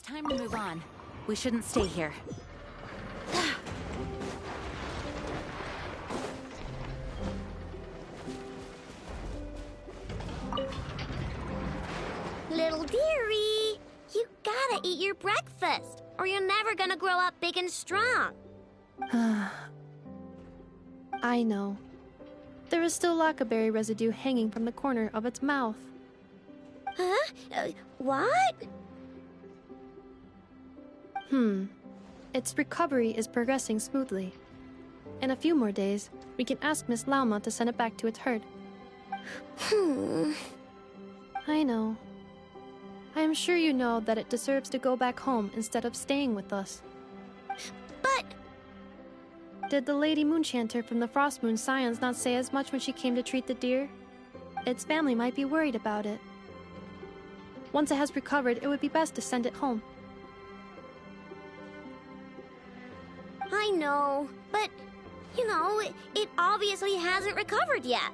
time to move on. We shouldn't stay here. Little dearie, you gotta eat your breakfast, or you're never gonna grow up big and strong. I know. There is still lacquerberry residue hanging from the corner of its mouth. Huh? What? Its recovery is progressing smoothly. In a few more days, we can ask Miss Lauma to send it back to its herd. I know. I am sure you know that it deserves to go back home instead of staying with us. But... Did the Lady Moonchanter from the Frost Moon Scions not say as much when she came to treat the deer? Its family might be worried about it. Once it has recovered, it would be best to send it home. I know, but, you know, it obviously hasn't recovered yet.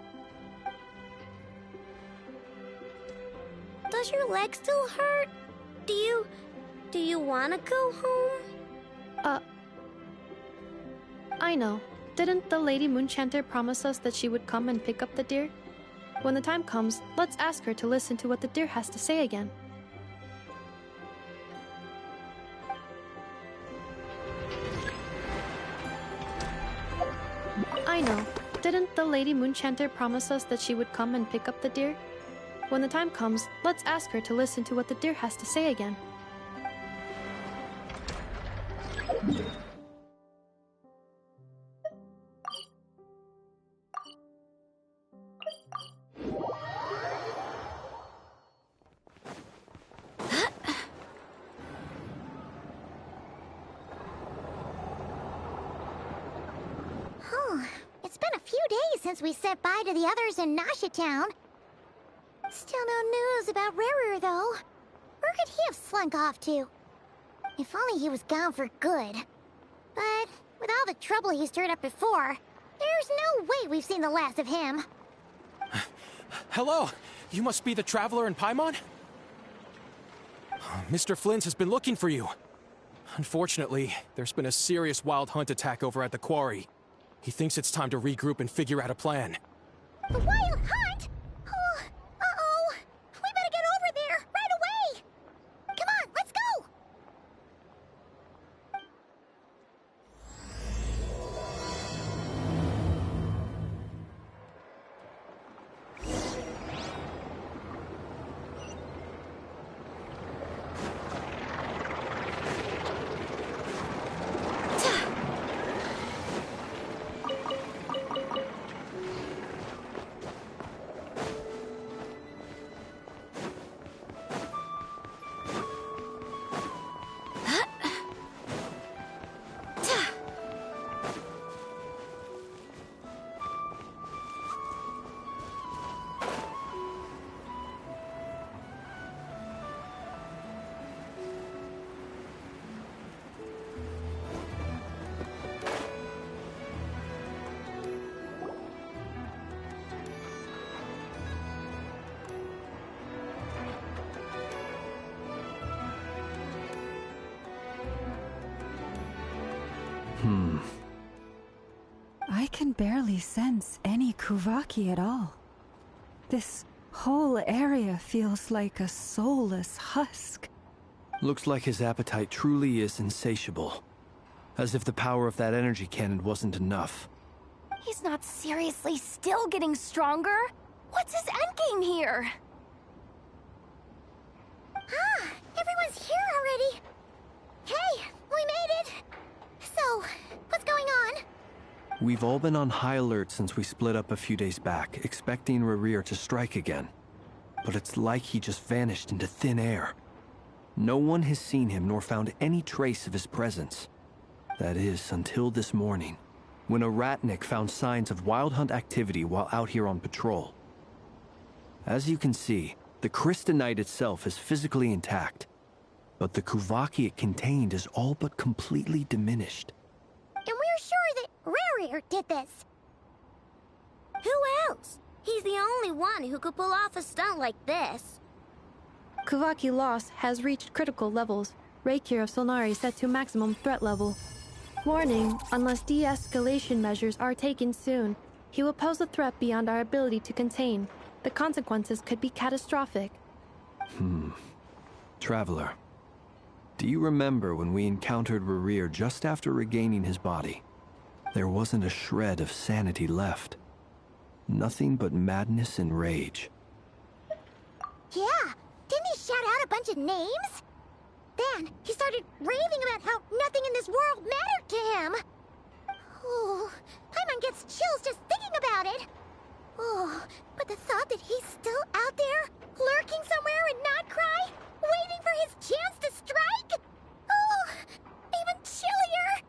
Does your leg still hurt? Do you want to go home? I know. Didn't the Lady Moonchanter promise us that she would come and pick up the deer? When the time comes, let's ask her to listen to what the deer has to say again. I know. Didn't the Lady Moonchanter promise us that she would come and pick up the deer? When the time comes, let's ask her to listen to what the deer has to say again. It's been a few days since we said bye to the others in Nasha Town. Still no news about Rarer, though. Where could he have slunk off to? If only he was gone for good. But with all the trouble he stirred up before, there's no way we've seen the last of him. Hello! You must be the traveler in Paimon? Mr. Flint has been looking for you. Unfortunately, there's been a serious wild hunt attack over at the quarry. He thinks it's time to regroup and figure out a plan. The wild hunt? Oh, uh-oh. We better get over there, right away! Come on, let's go! I can barely sense any Kuvaki at all. This whole area feels like a soulless husk. Looks like his appetite truly is insatiable. As if the power of that energy cannon wasn't enough. He's not seriously still getting stronger? What's his endgame here? Ah, everyone's here already. Hey, we made it. So, what's going on? We've all been on high alert since we split up a few days back, expecting Rarir to strike again. But it's like he just vanished into thin air. No one has seen him nor found any trace of his presence. That is, until this morning, when a ratnik found signs of wild hunt activity while out here on patrol. As you can see, the crystalline itself is physically intact, but the Kuvaki it contained is all but completely diminished. And we're sure that Rarir did this. Who else? He's the only one who could pull off a stunt like this. Kuvaki loss has reached critical levels. Rakier of Solnari set to maximum threat level. Warning, unless de-escalation measures are taken soon, he will pose a threat beyond our ability to contain. The consequences could be catastrophic. Traveler, do you remember when we encountered Rerir just after regaining his body? There wasn't a shred of sanity left. Nothing but madness and rage. Yeah, didn't he shout out a bunch of names? Then he started raving about how nothing in this world mattered to him. Oh, Paimon gets chills just thinking about it. Oh, but the thought that he's still out there, lurking somewhere in Nodcry, waiting for his chance to strike? Oh, even chillier.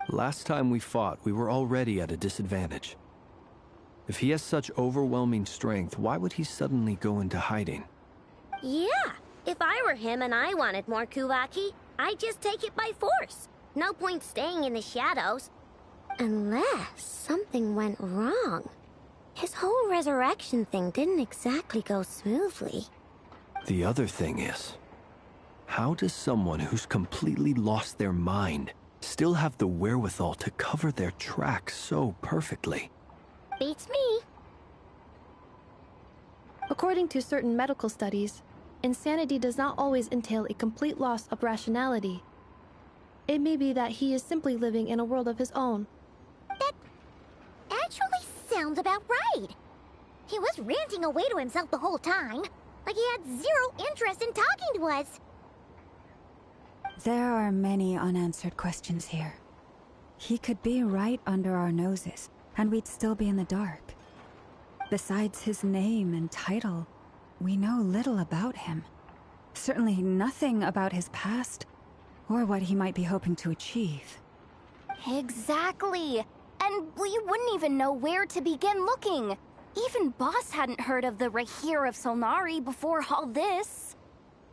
Last time we fought, we were already at a disadvantage. If he has such overwhelming strength, why would he suddenly go into hiding? Yeah, if I were him and I wanted more Kuvaki, I'd just take it by force. No point staying in the shadows. Unless something went wrong. His whole resurrection thing didn't exactly go smoothly. The other thing is, how does someone who's completely lost their mind still have the wherewithal to cover their tracks so perfectly? Beats me. According to certain medical studies, insanity does not always entail a complete loss of rationality. It may be that he is simply living in a world of his own. That actually sounds about right. He was ranting away to himself the whole time, like he had zero interest in talking to us. There are many unanswered questions here. He could be right under our noses, and we'd still be in the dark. Besides his name and title, we know little about him. Certainly nothing about his past, or what he might be hoping to achieve. Exactly. And we wouldn't even know where to begin looking. Even Boss hadn't heard of the Rahir of Solnari before all this.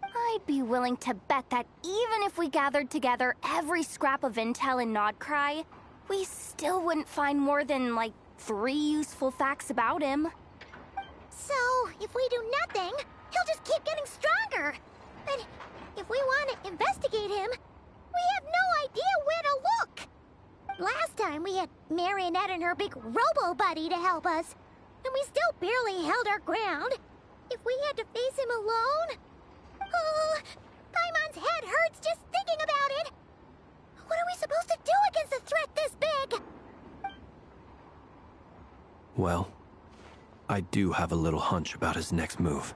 I'd be willing to bet that even if we gathered together every scrap of intel in Nodcry, we still wouldn't find more than, like, 3 useful facts about him. So, if we do nothing, he'll just keep getting stronger. And if we want to investigate him, we have no idea where to look. Last time we had Marionette and her big robo-buddy to help us, and we still barely held our ground. If we had to face him alone... Oh, Paimon's head hurts just thinking about it. What are we supposed to do against a threat this big? Well, I do have a little hunch about his next move.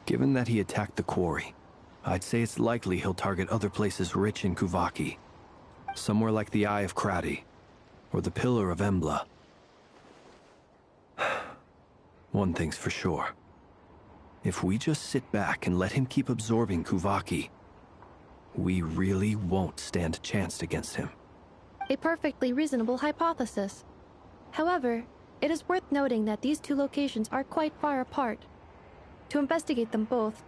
Given that he attacked the quarry, I'd say it's likely he'll target other places rich in Kuvaki. Somewhere like the Eye of Krati, or the Pillar of Embla. One thing's for sure. If we just sit back and let him keep absorbing Kuvaki, we really won't stand a chance against him. A perfectly reasonable hypothesis. However, it is worth noting that these two locations are quite far apart. To investigate them both,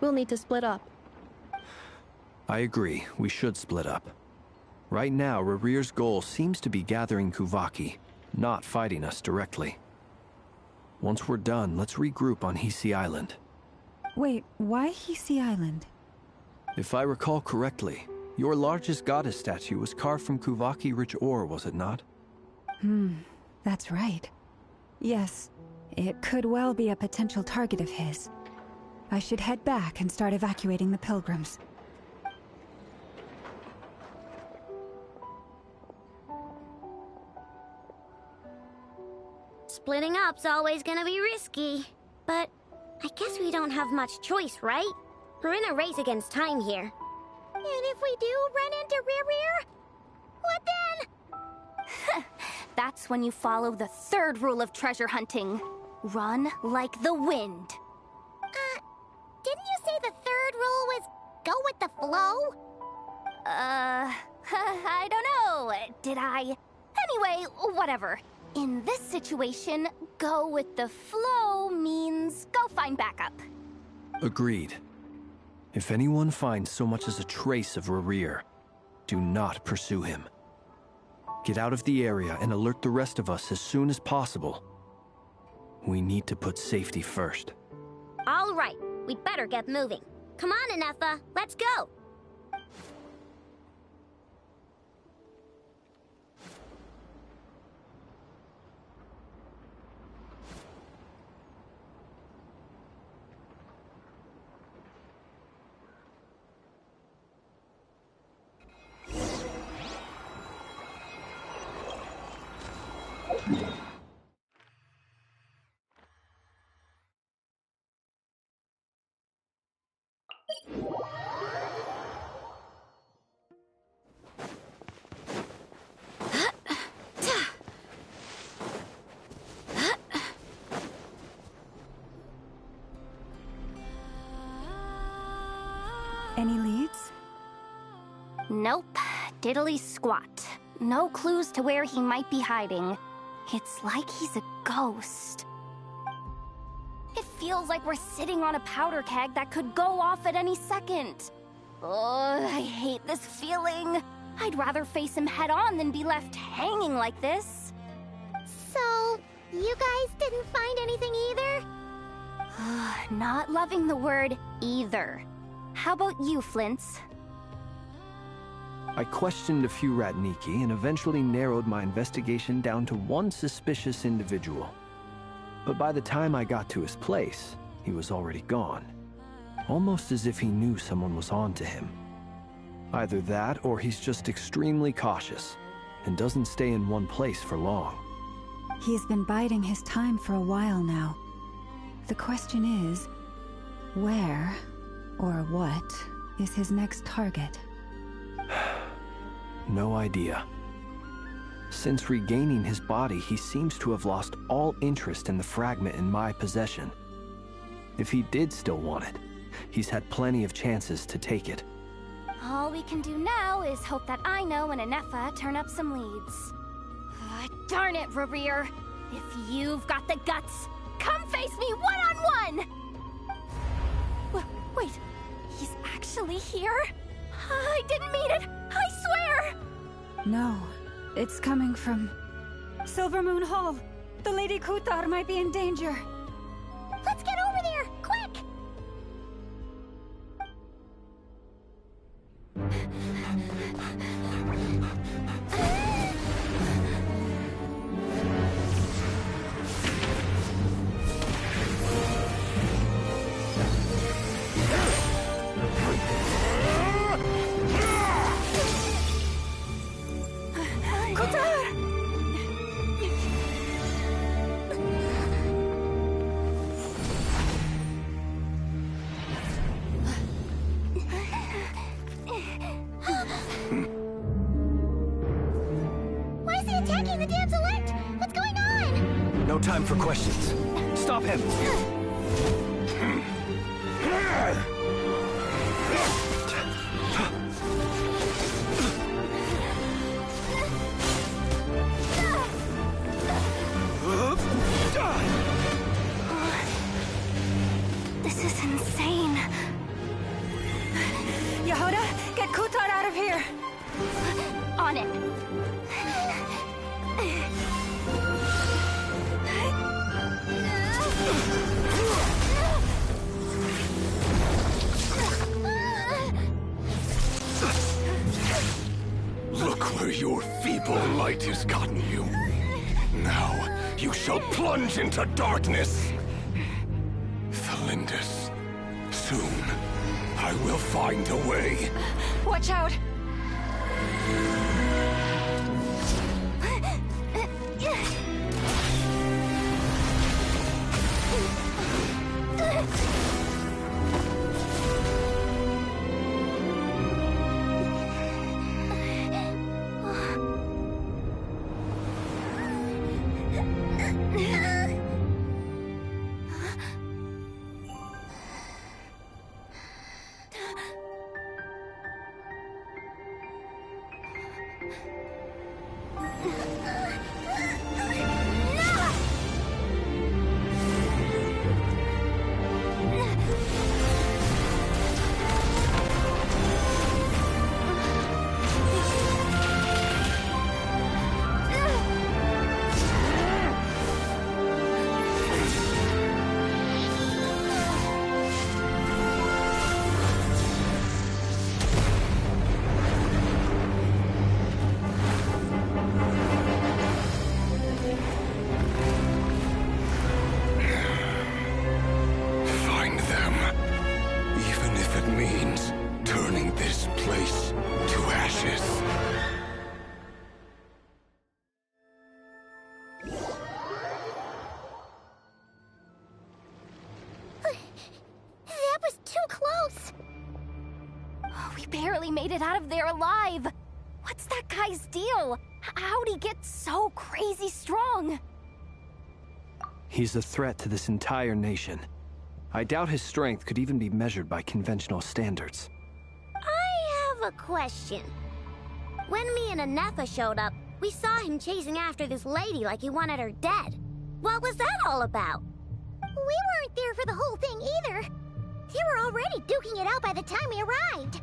we'll need to split up. I agree, we should split up. Right now, Rerir's goal seems to be gathering Kuvaki, not fighting us directly. Once we're done, let's regroup on Hisi Island. Wait, why Hisi Island? If I recall correctly, your largest goddess statue was carved from Kuvaki-rich ore, was it not? That's right. Yes, it could well be a potential target of his. I should head back and start evacuating the pilgrims. Splitting up's always gonna be risky. But I guess we don't have much choice, right? We're in a race against time here. And if we do run into Rerir, what then? That's when you follow the 3rd rule of treasure hunting. Run like the wind. Didn't you say the 3rd rule was go with the flow? I don't know. Did I? Anyway, whatever. In this situation, go with the flow means go find backup. Agreed. If anyone finds so much as a trace of Rerir, do not pursue him. Get out of the area and alert the rest of us as soon as possible. We need to put safety first. All right, we'd better get moving. Come on, Anefa, let's go! Any leads? Nope. Diddly squat. No clues to where he might be hiding. It's like he's a ghost. It feels like we're sitting on a powder keg that could go off at any second. Ugh, I hate this feeling. I'd rather face him head on than be left hanging like this. So, you guys didn't find anything either? Not loving the word either. How about you, Flint's? I questioned a few Ratniki and eventually narrowed my investigation down to one suspicious individual. But by the time I got to his place, he was already gone. Almost as if he knew someone was on to him. Either that, or he's just extremely cautious and doesn't stay in one place for long. He's been biding his time for a while now. The question is, where or what is his next target? No idea. Since regaining his body, he seems to have lost all interest in the fragment in my possession. If he did still want it, he's had plenty of chances to take it. All we can do now is hope that Aino and Anefa turn up some leads. Darn it, Rerir! If you've got the guts, come face me one-on-one! Wait, he's actually here? I didn't mean it! I swear! No, it's coming from Silver Moon Hall. The Lady Kutar might be in danger. Let's get over there, quick! Why is he attacking the damselette? What's going on? No time for questions. Stop him! This is insane. Yehuda, get Kutar out of here! On it. Look where your feeble light has gotten you. Now, you shall plunge into darkness. Thalindus, soon, I will find a way. Watch out! made it out of there alive. What's that guy's deal? How'd he get so crazy strong? He's a threat to this entire nation. I doubt his strength could even be measured by conventional standards. I have a question. When me and Anefa showed up, we saw him chasing after this lady like he wanted her dead. What was that all about? We weren't there for the whole thing either. They were already duking it out by the time we arrived.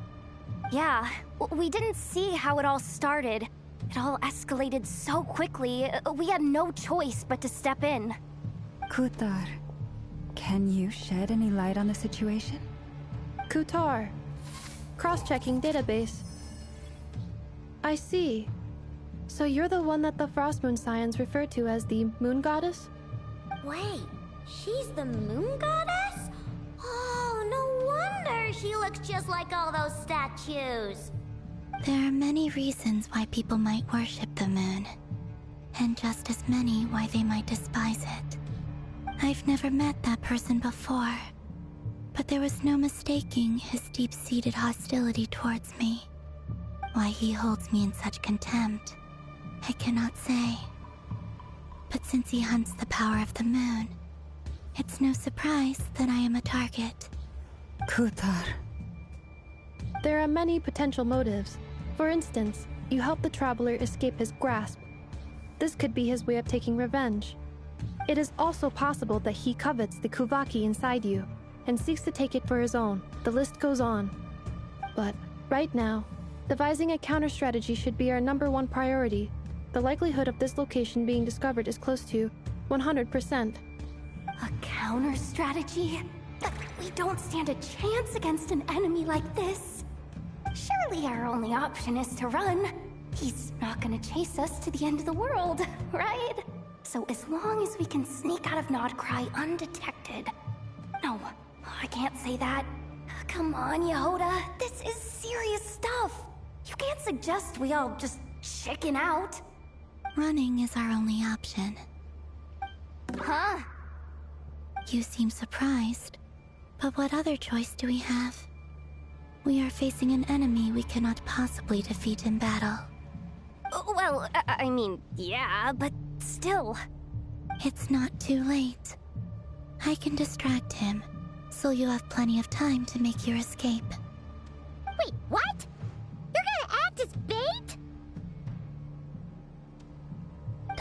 Yeah, we didn't see how it all started. It all escalated so quickly, we had no choice but to step in. Kutar, can you shed any light on the situation? Kutar. Cross-checking database. I see. So you're the one that the Frost Moon Scions refer to as the Moon Goddess? Wait, she's the Moon Goddess? Oh, no wonder she looks just like all those statues. There are many reasons why people might worship the moon, and just as many why they might despise it. I've never met that person before, but there was no mistaking his deep-seated hostility towards me. Why he holds me in such contempt, I cannot say. But since he hunts the power of the moon, it's no surprise that I am a target. Kutar. There are many potential motives. For instance, you help the Traveler escape his grasp. This could be his way of taking revenge. It is also possible that he covets the Kuvaki inside you, and seeks to take it for his own. The list goes on. But, right now, devising a counter-strategy should be our #1 priority. The likelihood of this location being discovered is close to 100%. A counter-strategy? We don't stand a chance against an enemy like this. Surely our only option is to run. He's not gonna chase us to the end of the world, right? So as long as we can sneak out of Nodcry undetected... No, I can't say that. Come on, Yehoda. This is serious stuff. You can't suggest we all just chicken out. Running is our only option. Huh? You seem surprised. But what other choice do we have? We are facing an enemy we cannot possibly defeat in battle. Well, I mean, yeah, but still. It's not too late. I can distract him, so you'll have plenty of time to make your escape. Wait, what? You're gonna act as bait?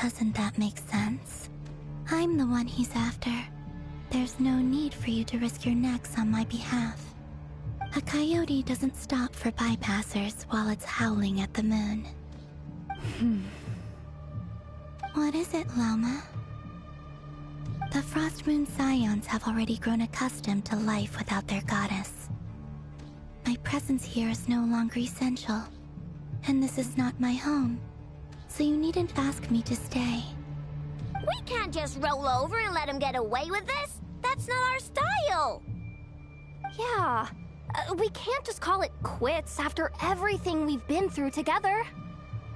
Doesn't that make sense? I'm the one he's after. There's no need for you to risk your necks on my behalf. A coyote doesn't stop for bypassers while it's howling at the moon. What is it, Loma? The Frost Moon Scions have already grown accustomed to life without their goddess. My presence here is no longer essential, and this is not my home, so you needn't ask me to stay. We can't just roll over and let him get away with this. That's not our style. Yeah, we can't just call it quits after everything we've been through together.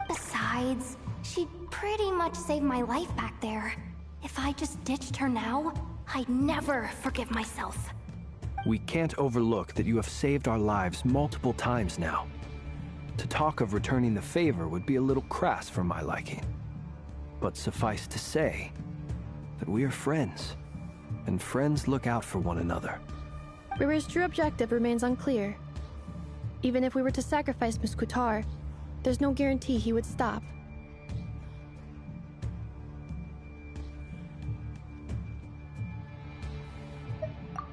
Besides, she pretty much saved my life back there. If I just ditched her now, I'd never forgive myself. We can't overlook that you have saved our lives multiple times now. To talk of returning the favor would be a little crass for my liking. But suffice to say that we are friends, and friends look out for one another. River's true objective remains unclear. Even if we were to sacrifice Miss Kutar, there's no guarantee he would stop.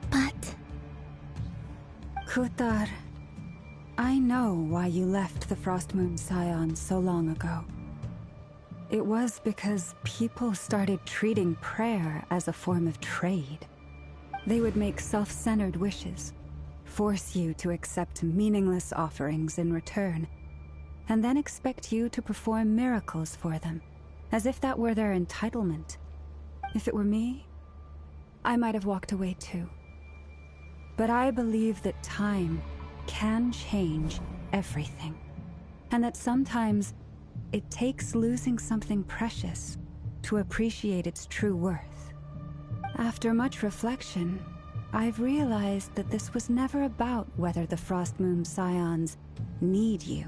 But... Kutar, I know why you left the Frost Moon Scions so long ago. It was because people started treating prayer as a form of trade. They would make self-centered wishes, force you to accept meaningless offerings in return, and then expect you to perform miracles for them, as if that were their entitlement. If it were me, I might have walked away too. But I believe that time can change everything, and that sometimes it takes losing something precious to appreciate its true worth. After much reflection, I've realized that this was never about whether the Frost Moon Scions need you.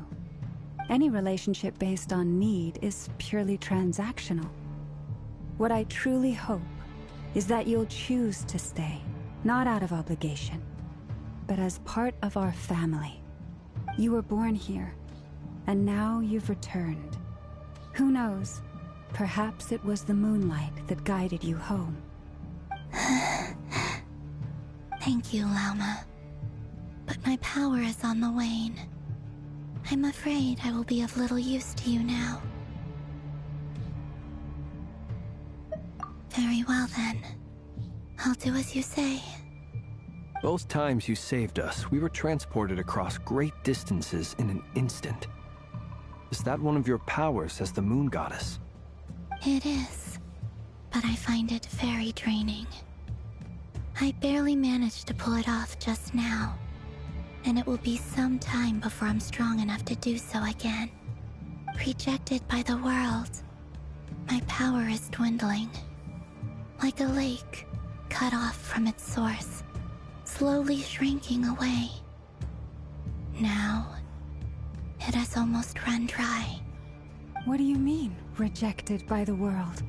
Any relationship based on need is purely transactional. What I truly hope is that you'll choose to stay, not out of obligation, but as part of our family. You were born here, and now you've returned. Who knows? Perhaps it was the moonlight that guided you home. Thank you, Lauma. But my power is on the wane. I'm afraid I will be of little use to you now. Very well then. I'll do as you say. Both times you saved us, we were transported across great distances in an instant. Is that one of your powers as the Moon Goddess? It is, but I find it very draining. I barely managed to pull it off just now, and it will be some time before I'm strong enough to do so again. Rejected by the world, my power is dwindling. Like a lake, cut off from its source, slowly shrinking away. Now, it has almost run dry. What do you mean, rejected by the world?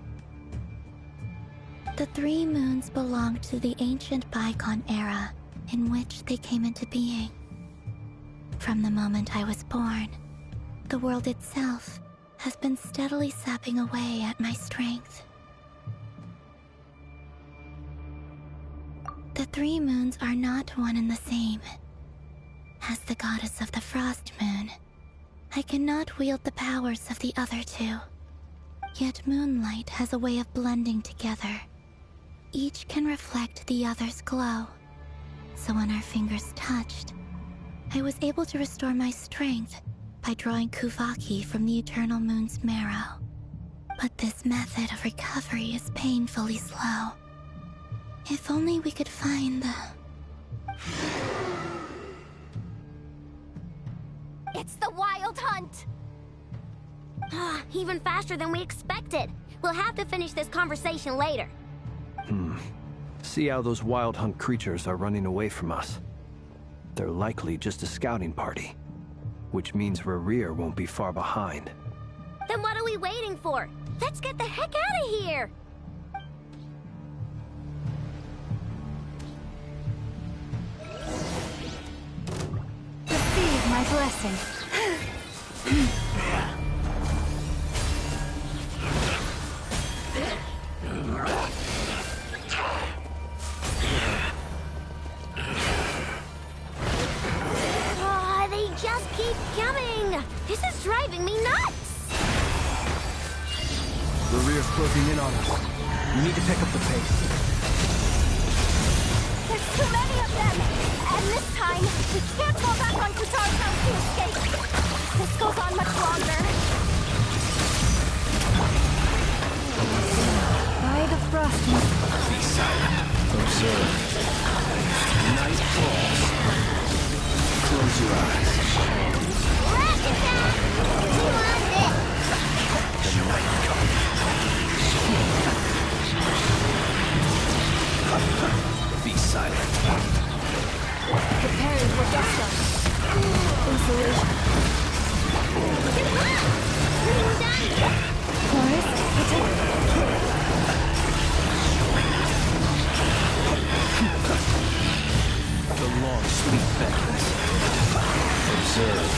The three moons belonged to the ancient bygone era in which they came into being. From the moment I was born, the world itself has been steadily sapping away at my strength. The three moons are not one and the same. As the goddess of the Frost Moon, I cannot wield the powers of the other two. Yet Moonlight has a way of blending together. Each can reflect the other's glow. So when our fingers touched, I was able to restore my strength by drawing Kuvaki from the Eternal Moon's marrow. But this method of recovery is painfully slow. If only we could find the... It's the Wild Hunt! Even faster than we expected. We'll have to finish this conversation later. See how those Wild Hunt creatures are running away from us. They're likely just a scouting party, which means Rerir won't be far behind. Then what are we waiting for? Let's get the heck out of here! Receive my blessing. They just keep coming! This is driving me nuts! Rerir's closing in on us. We need to pick up the pace. There's too many of them! And this time, we can't fall back on Kutar's house to escape! If this goes on much longer... By the Frost Moon. Be silent. Observe. Night falls. Close your eyes. The night comes. Be silent. Preparing for Gusto. Insulation. Forest, protect. The long, sweet vengeance. Observe.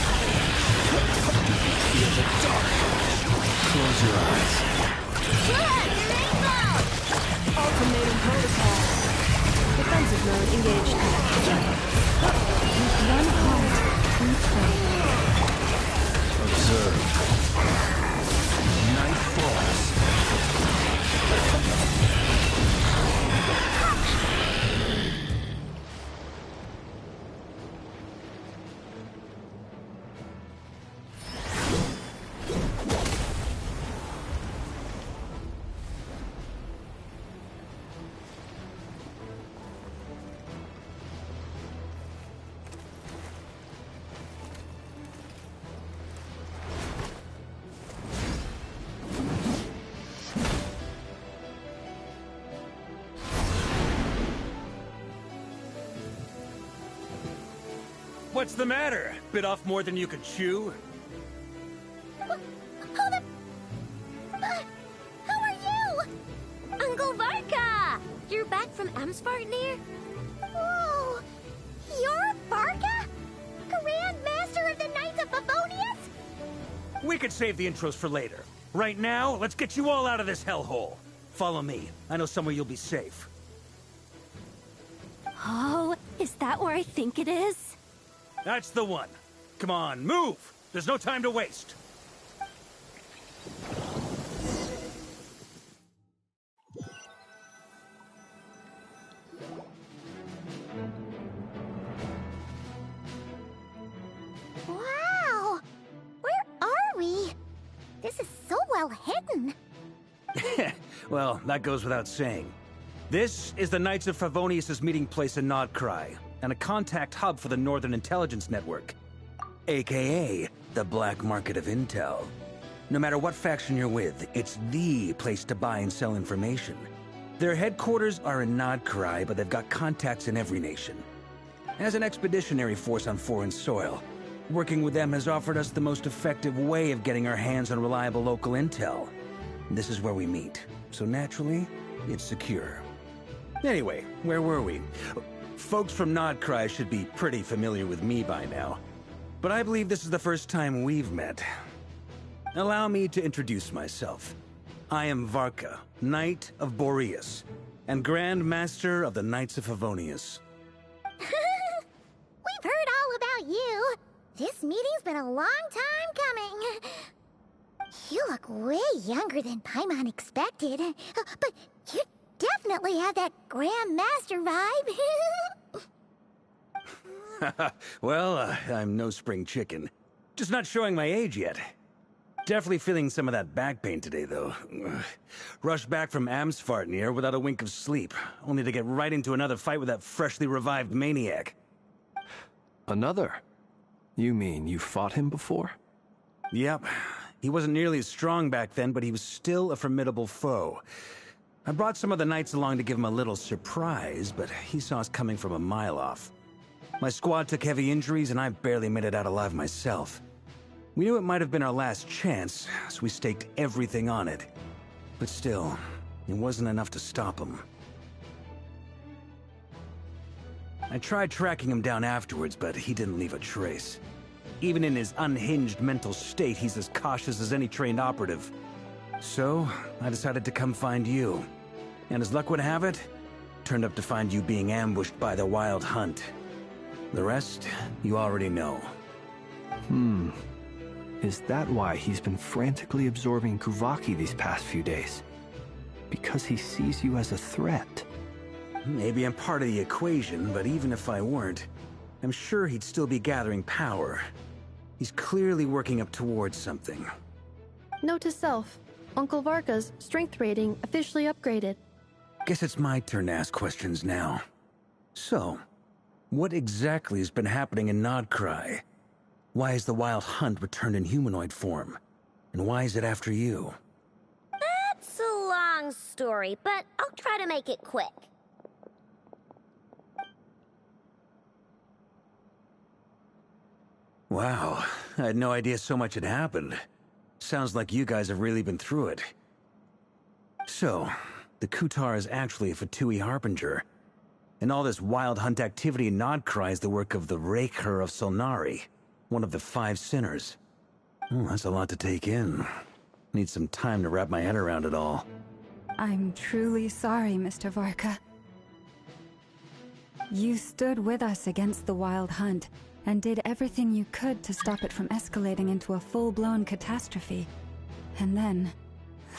Feel the dark. Close your eyes. Ultimatum protocol. Defensive mode engaged. With one heart, we pray. Observe. Night falls. What's the matter? Bit off more than you could chew? Who are you? Uncle Varka! You're back from Amsvartnir? Whoa! You're Varka? Grand Master of the Knights of Favonius? We could save the intros for later. Right now, let's get you all out of this hellhole. Follow me. I know somewhere you'll be safe. Oh, is that where I think it is? That's the one. Come on, move! There's no time to waste. Wow! Where are we? This is so well hidden. Well, that goes without saying. This is the Knights of Favonius' meeting place in Nodcry, and a contact hub for the Northern Intelligence Network, aka the Black Market of Intel. No matter what faction you're with, it's the place to buy and sell information. Their headquarters are in Nodcry, but they've got contacts in every nation. As an expeditionary force on foreign soil, working with them has offered us the most effective way of getting our hands on reliable local intel. This is where we meet, so naturally, it's secure. Anyway, where were we? Folks from Nodcry should be pretty familiar with me by now, but I believe this is the first time we've met. Allow me to introduce myself. I am Varka, Knight of Boreas, and Grand Master of the Knights of Favonius. We've heard all about you. This meeting's been a long time coming. You look way younger than Paimon expected, but you definitely have that Grand Master vibe. Well, I'm no spring chicken. Just not showing my age yet. Definitely feeling some of that back pain today, though. Rushed back from Amsvartnir without a wink of sleep, only to get right into another fight with that freshly revived maniac. Another? You mean you fought him before? Yep. He wasn't nearly as strong back then, but he was still a formidable foe. I brought some of the knights along to give him a little surprise, but he saw us coming from a mile off. My squad took heavy injuries, and I barely made it out alive myself. We knew it might have been our last chance, so we staked everything on it. But still, it wasn't enough to stop him. I tried tracking him down afterwards, but he didn't leave a trace. Even in his unhinged mental state, he's as cautious as any trained operative. So, I decided to come find you. And as luck would have it, turned up to find you being ambushed by the Wild Hunt. The rest, you already know. Is that why he's been frantically absorbing Kuvaki these past few days? Because he sees you as a threat? Maybe I'm part of the equation, but even if I weren't, I'm sure he'd still be gathering power. He's clearly working up towards something. Note to self, Uncle Varka's strength rating officially upgraded. Guess it's my turn to ask questions now. So, what exactly has been happening in Nodcry? Why is the Wild Hunt returned in humanoid form? And why is it after you? That's a long story, but I'll try to make it quick. Wow, I had no idea so much had happened. Sounds like you guys have really been through it. So, the Kutar is actually a Fatui Harbinger. And all this Wild Hunt activity in Nodcry is the work of the Raker of Solnari, one of the 5 sinners. Oh, that's a lot to take in. Need some time to wrap my head around it all. I'm truly sorry, Mr. Varka. You stood with us against the Wild Hunt, and did everything you could to stop it from escalating into a full-blown catastrophe. And then,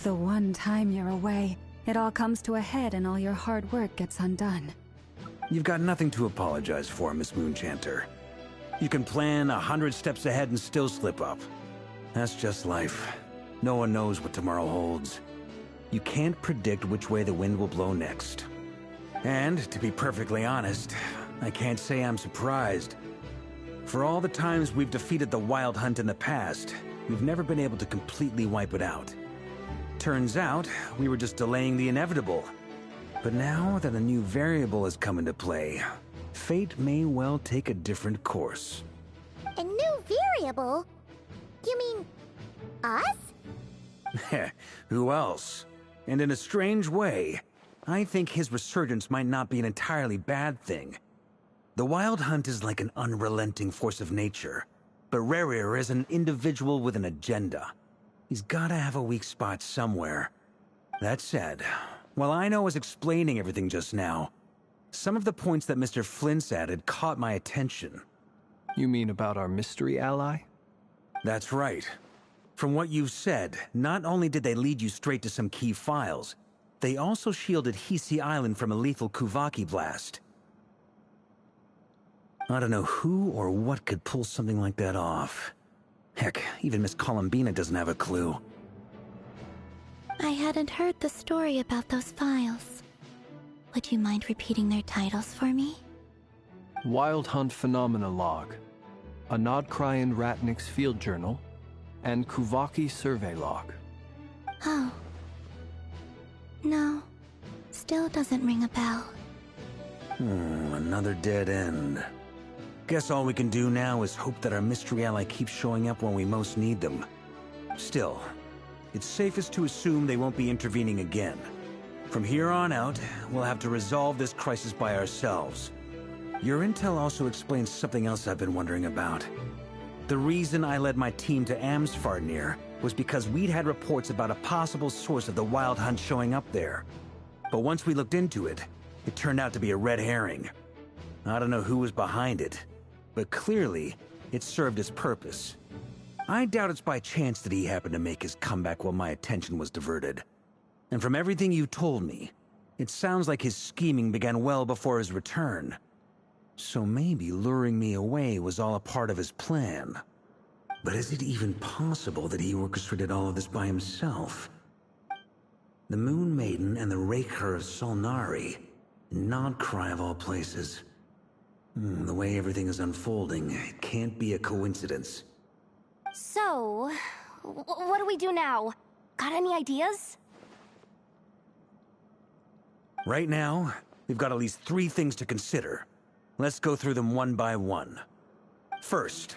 the one time you're away, it all comes to a head and all your hard work gets undone. You've got nothing to apologize for, Miss Moonchanter. You can plan 100 steps ahead and still slip up. That's just life. No one knows what tomorrow holds. You can't predict which way the wind will blow next. And, to be perfectly honest, I can't say I'm surprised. For all the times we've defeated the Wild Hunt in the past, we've never been able to completely wipe it out. Turns out, we were just delaying the inevitable. But now that a new variable has come into play, fate may well take a different course. A new variable? You mean us? Who else? And in a strange way, I think his resurgence might not be an entirely bad thing. The Wild Hunt is like an unrelenting force of nature, but Rerir is an individual with an agenda. He's gotta have a weak spot somewhere. That said, while Aino was explaining everything just now, some of the points that Mr. Flint's added caught my attention. You mean about our mystery ally? That's right. From what you've said, not only did they lead you straight to some key files, they also shielded Hisi Island from a lethal Kuvaki blast. I don't know who or what could pull something like that off. Heck, even Miss Columbina doesn't have a clue. I hadn't heard the story about those files. Would you mind repeating their titles for me? Wild Hunt Phenomena Log, a Nodcrian Ratnik's Field Journal, and Kuvaki Survey Log. Oh. No. Still doesn't ring a bell. Another dead end. Guess all we can do now is hope that our mystery ally keeps showing up when we most need them. Still, it's safest to assume they won't be intervening again. From here on out, we'll have to resolve this crisis by ourselves. Your intel also explains something else I've been wondering about. The reason I led my team to Amsfarnir was because we'd had reports about a possible source of the Wild Hunt showing up there. But once we looked into it, it turned out to be a red herring. I don't know who was behind it, but clearly, it served its purpose. I doubt it's by chance that he happened to make his comeback while my attention was diverted. And from everything you told me, it sounds like his scheming began well before his return. So maybe luring me away was all a part of his plan. But is it even possible that he orchestrated all of this by himself? The Moon Maiden and the Raker of Solnari, Nodcry of all places. The way everything is unfolding, it can't be a coincidence. So, what do we do now? Got any ideas? Right now, we've got at least 3 things to consider. Let's go through them one by one. First,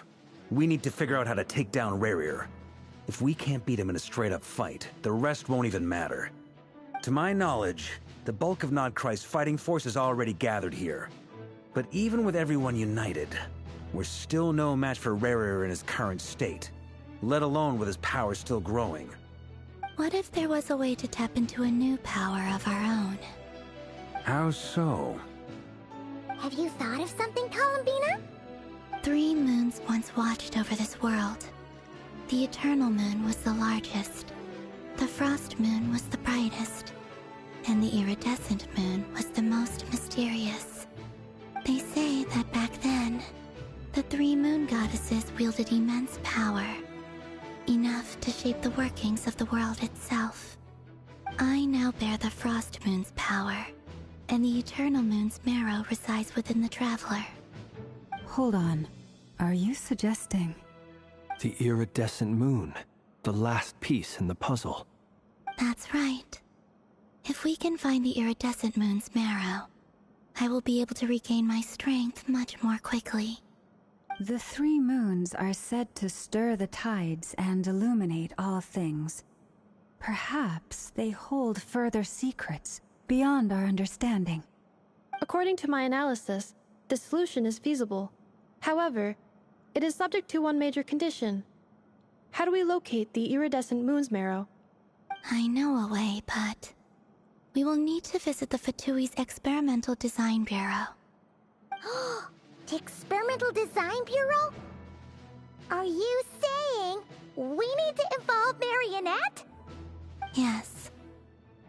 we need to figure out how to take down Rerir. If we can't beat him in a straight-up fight, the rest won't even matter. To my knowledge, the bulk of Nodcry's fighting force is already gathered here. But even with everyone united, we're still no match for Rerir in his current state, let alone with his power still growing. What if there was a way to tap into a new power of our own? How so? Have you thought of something, Columbina? 3 moons once watched over this world. The Eternal Moon was the largest. The Frost Moon was the brightest. And the Iridescent Moon was the most mysterious. They say that back then, the 3 moon goddesses wielded immense power. Enough to shape the workings of the world itself. I now bear the Frost Moon's power, and the Eternal Moon's marrow resides within the Traveler. Hold on. Are you suggesting... The Iridescent Moon, the last piece in the puzzle. That's right. If we can find the Iridescent Moon's marrow, I will be able to regain my strength much more quickly. The 3 moons are said to stir the tides and illuminate all things. Perhaps they hold further secrets beyond our understanding. According to my analysis, the solution is feasible. However, it is subject to one major condition. How do we locate the Iridescent Moon's marrow? I know a way, but... we will need to visit the Fatui's Experimental Design Bureau. The Experimental Design Bureau? Are you saying we need to involve Marionette? Yes.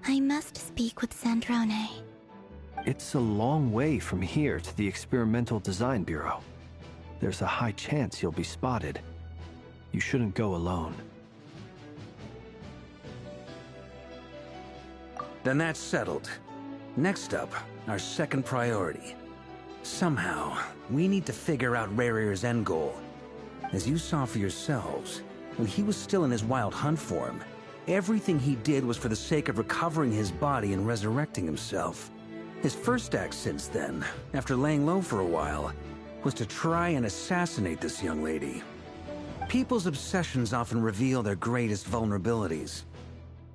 I must speak with Sandrone. It's a long way from here to the Experimental Design Bureau. There's a high chance you'll be spotted. You shouldn't go alone. Then that's settled. Next up, our second priority. Somehow, we need to figure out Rerir's end goal. As you saw for yourselves, when he was still in his Wild Hunt form, everything he did was for the sake of recovering his body and resurrecting himself. His first act since then, after laying low for a while, was to try and assassinate this young lady. People's obsessions often reveal their greatest vulnerabilities.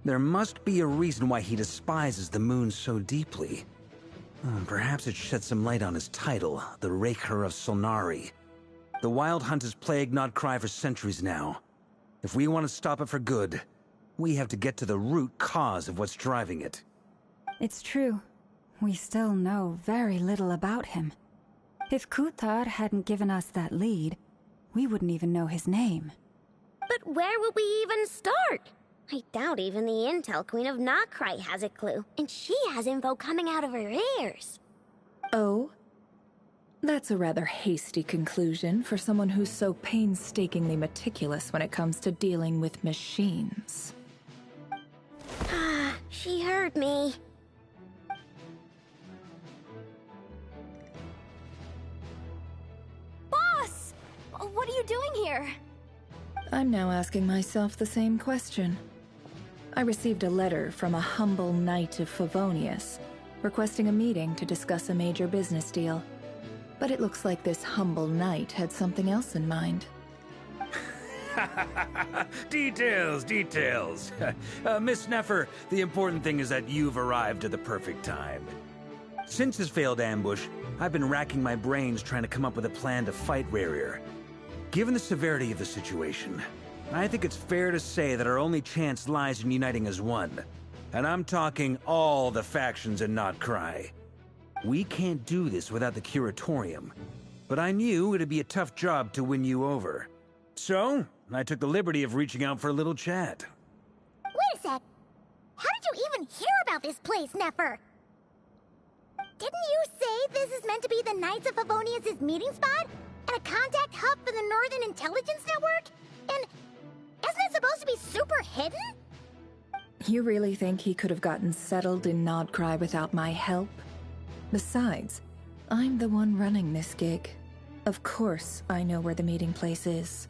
There must be a reason why he despises the moon so deeply. Perhaps it sheds some light on his title, the Raker of Solnari. The Wild Hunt has plagued Notcry for centuries now. If we want to stop it for good, we have to get to the root cause of what's driving it. It's true. We still know very little about him. If Kuthar hadn't given us that lead, we wouldn't even know his name. But where would we even start? I doubt even the Intel Queen of Notcry has a clue, and she has info coming out of her ears. Oh? That's a rather hasty conclusion for someone who's so painstakingly meticulous when it comes to dealing with machines. She heard me. Boss! What are you doing here? I'm now asking myself the same question. I received a letter from a humble knight of Favonius, requesting a meeting to discuss a major business deal. But it looks like this humble knight had something else in mind. Details, details. Miss Neffer, the important thing is that you've arrived at the perfect time. Since his failed ambush, I've been racking my brains trying to come up with a plan to fight Rerir. Given the severity of the situation, I think it's fair to say that our only chance lies in uniting as one. And I'm talking all the factions in Notcry. We can't do this without the Curatorium, but I knew it'd be a tough job to win you over. So, I took the liberty of reaching out for a little chat. Wait a sec. How did you even hear about this place, Neffer? Didn't you say this is meant to be the Knights of Favonius' meeting spot? And a contact hub for the Northern Intelligence Network? And isn't it supposed to be super hidden? You really think he could have gotten settled in Notcry without my help? Besides, I'm the one running this gig. Of course I know where the meeting place is.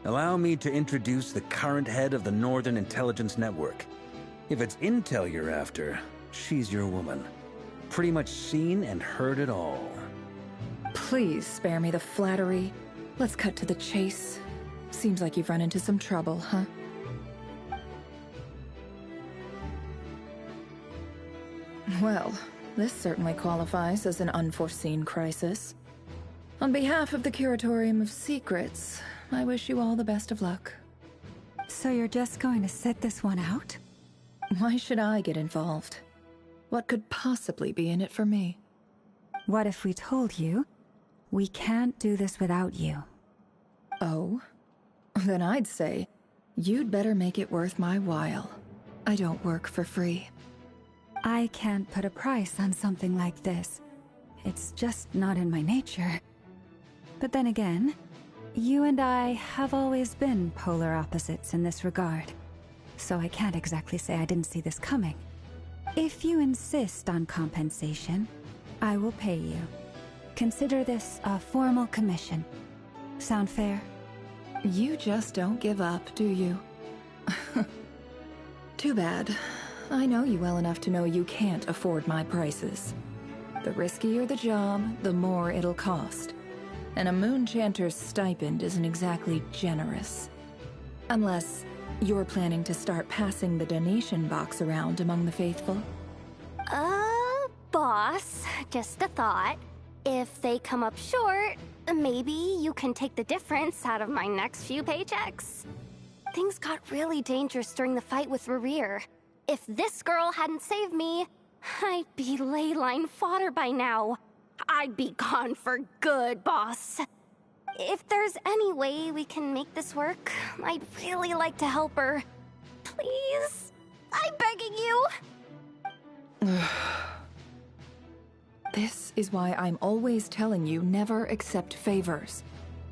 Allow me to introduce the current head of the Northern Intelligence Network. If it's intel you're after, she's your woman. Pretty much seen and heard it all. Please spare me the flattery. Let's cut to the chase. Seems like you've run into some trouble, huh? Well, this certainly qualifies as an unforeseen crisis. On behalf of the Curatorium of Secrets, I wish you all the best of luck. So you're just going to sit this one out? Why should I get involved? What could possibly be in it for me? What if we told you we can't do this without you? Oh? Then I'd say you'd better make it worth my while. I don't work for free. I can't put a price on something like this. It's just not in my nature. But then again, you and I have always been polar opposites in this regard. So I can't exactly say I didn't see this coming. If you insist on compensation, I will pay you. Consider this a formal commission. Sound fair? You just don't give up, do you? Too bad. I know you well enough to know you can't afford my prices. The riskier the job, the more it'll cost. And a Moonchanter's stipend isn't exactly generous. Unless you're planning to start passing the donation box around among the faithful. Boss, just a thought. If they come up short, maybe you can take the difference out of my next few paychecks. Things got really dangerous during the fight with Rerir. If this girl hadn't saved me, I'd be ley line fodder by now. I'd be gone for good, boss. If there's any way we can make this work, I'd really like to help her. Please? I'm begging you. This is why I'm always telling you never accept favors.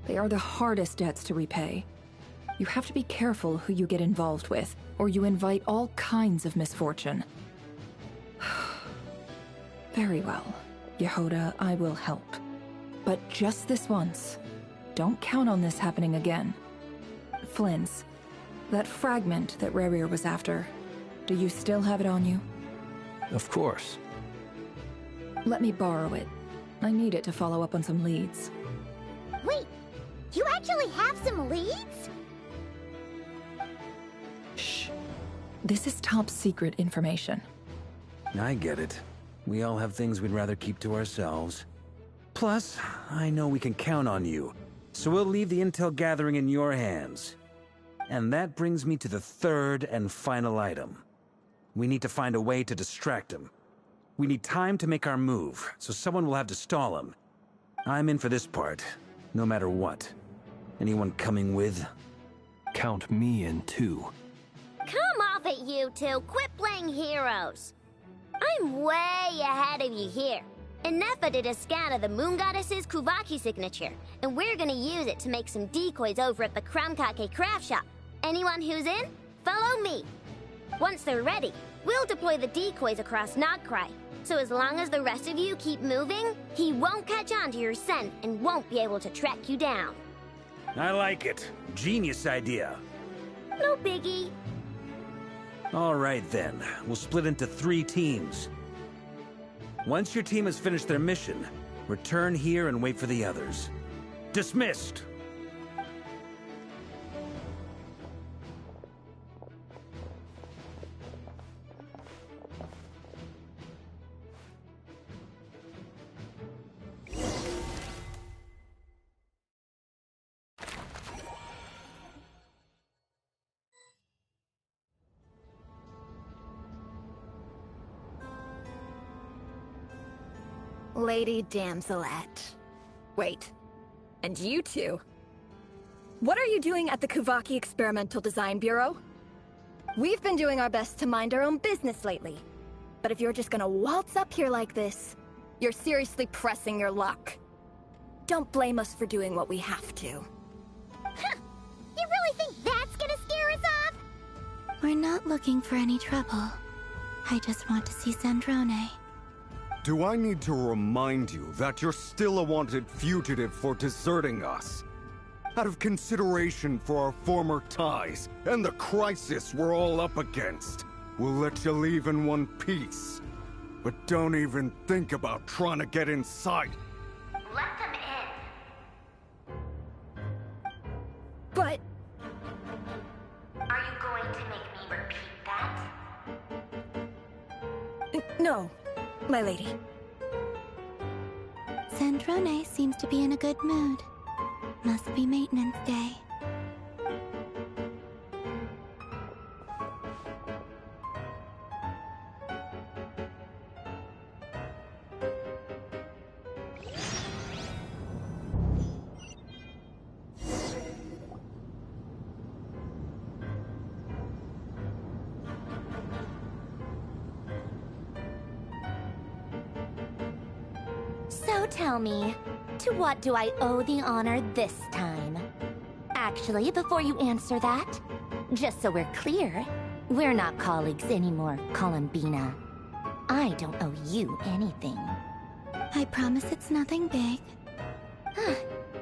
They are the hardest debts to repay. You have to be careful who you get involved with, or you invite all kinds of misfortune. Very well, Yehoda, I will help. But just this once. Don't count on this happening again. Flynn's, That fragment that Rerir was after, do you still have it on you? Of course. Let me borrow it. I need it to follow up on some leads. Wait, you actually have some leads? Shh. This is top secret information. I get it. We all have things we'd rather keep to ourselves. Plus, I know we can count on you, so we'll leave the intel gathering in your hands. And that brings me to the third and final item. We need to find a way to distract him. We need time to make our move, so someone will have to stall him. I'm in for this part, no matter what. Anyone coming with? Count me in too. Come off it, you two. Quit playing heroes. I'm way ahead of you here. Nefa did a scan of the Moon Goddess's Kuvaki signature, and we're gonna use it to make some decoys over at the Kramkake craft shop. Anyone who's in, follow me. Once they're ready, we'll deploy the decoys across Nogcry. So as long as the rest of you keep moving, he won't catch on to your scent and won't be able to track you down. I like it. Genius idea. No biggie. All right then, we'll split into 3 teams. Once your team has finished their mission, return here and wait for the others. Dismissed! Lady Damselette. Wait, and you two? What are you doing at the Kuvaki Experimental Design Bureau? We've been doing our best to mind our own business lately. But if you're just gonna waltz up here like this, you're seriously pressing your luck. Don't blame us for doing what we have to. Huh. You really think that's gonna scare us off? We're not looking for any trouble. I just want to see Zandrone. Do I need to remind you that you're still a wanted fugitive for deserting us? Out of consideration for our former ties and the crisis we're all up against, we'll let you leave in one piece. But don't even think about trying to get inside. Let them in. But... Are you going to make me repeat that? No, my lady. Zandrone seems to be in a good mood. Must be maintenance day. So tell me, to what do I owe the honor this time? Actually, before you answer that, just so we're clear, we're not colleagues anymore, Columbina. I don't owe you anything. I promise it's nothing big.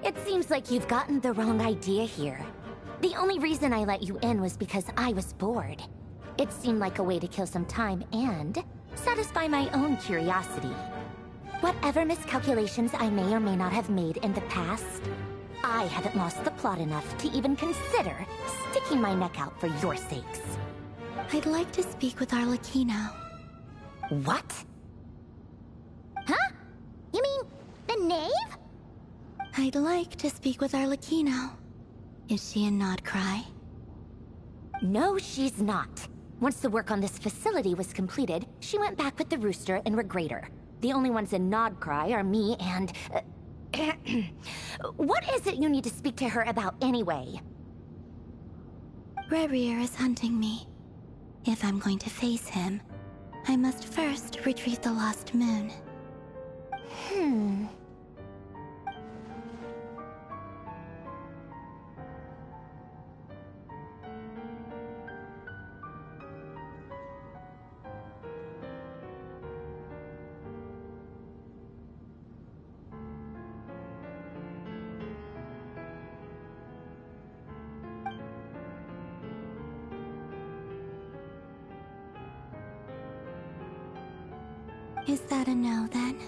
It seems like you've gotten the wrong idea here. The only reason I let you in was because I was bored. It seemed like a way to kill some time and satisfy my own curiosity. Whatever miscalculations I may or may not have made in the past, I haven't lost the plot enough to even consider sticking my neck out for your sakes. I'd like to speak with Arlecchino. What? Huh? You mean the knave? I'd like to speak with Arlecchino. Is she in Nodcry? No, she's not. Once the work on this facility was completed, she went back with the Rooster and Regrator. The only ones in Nodcry are me and... What is it you need to speak to her about anyway? Rerir is hunting me. If I'm going to face him, I must first retrieve the lost moon. Is that a no, then?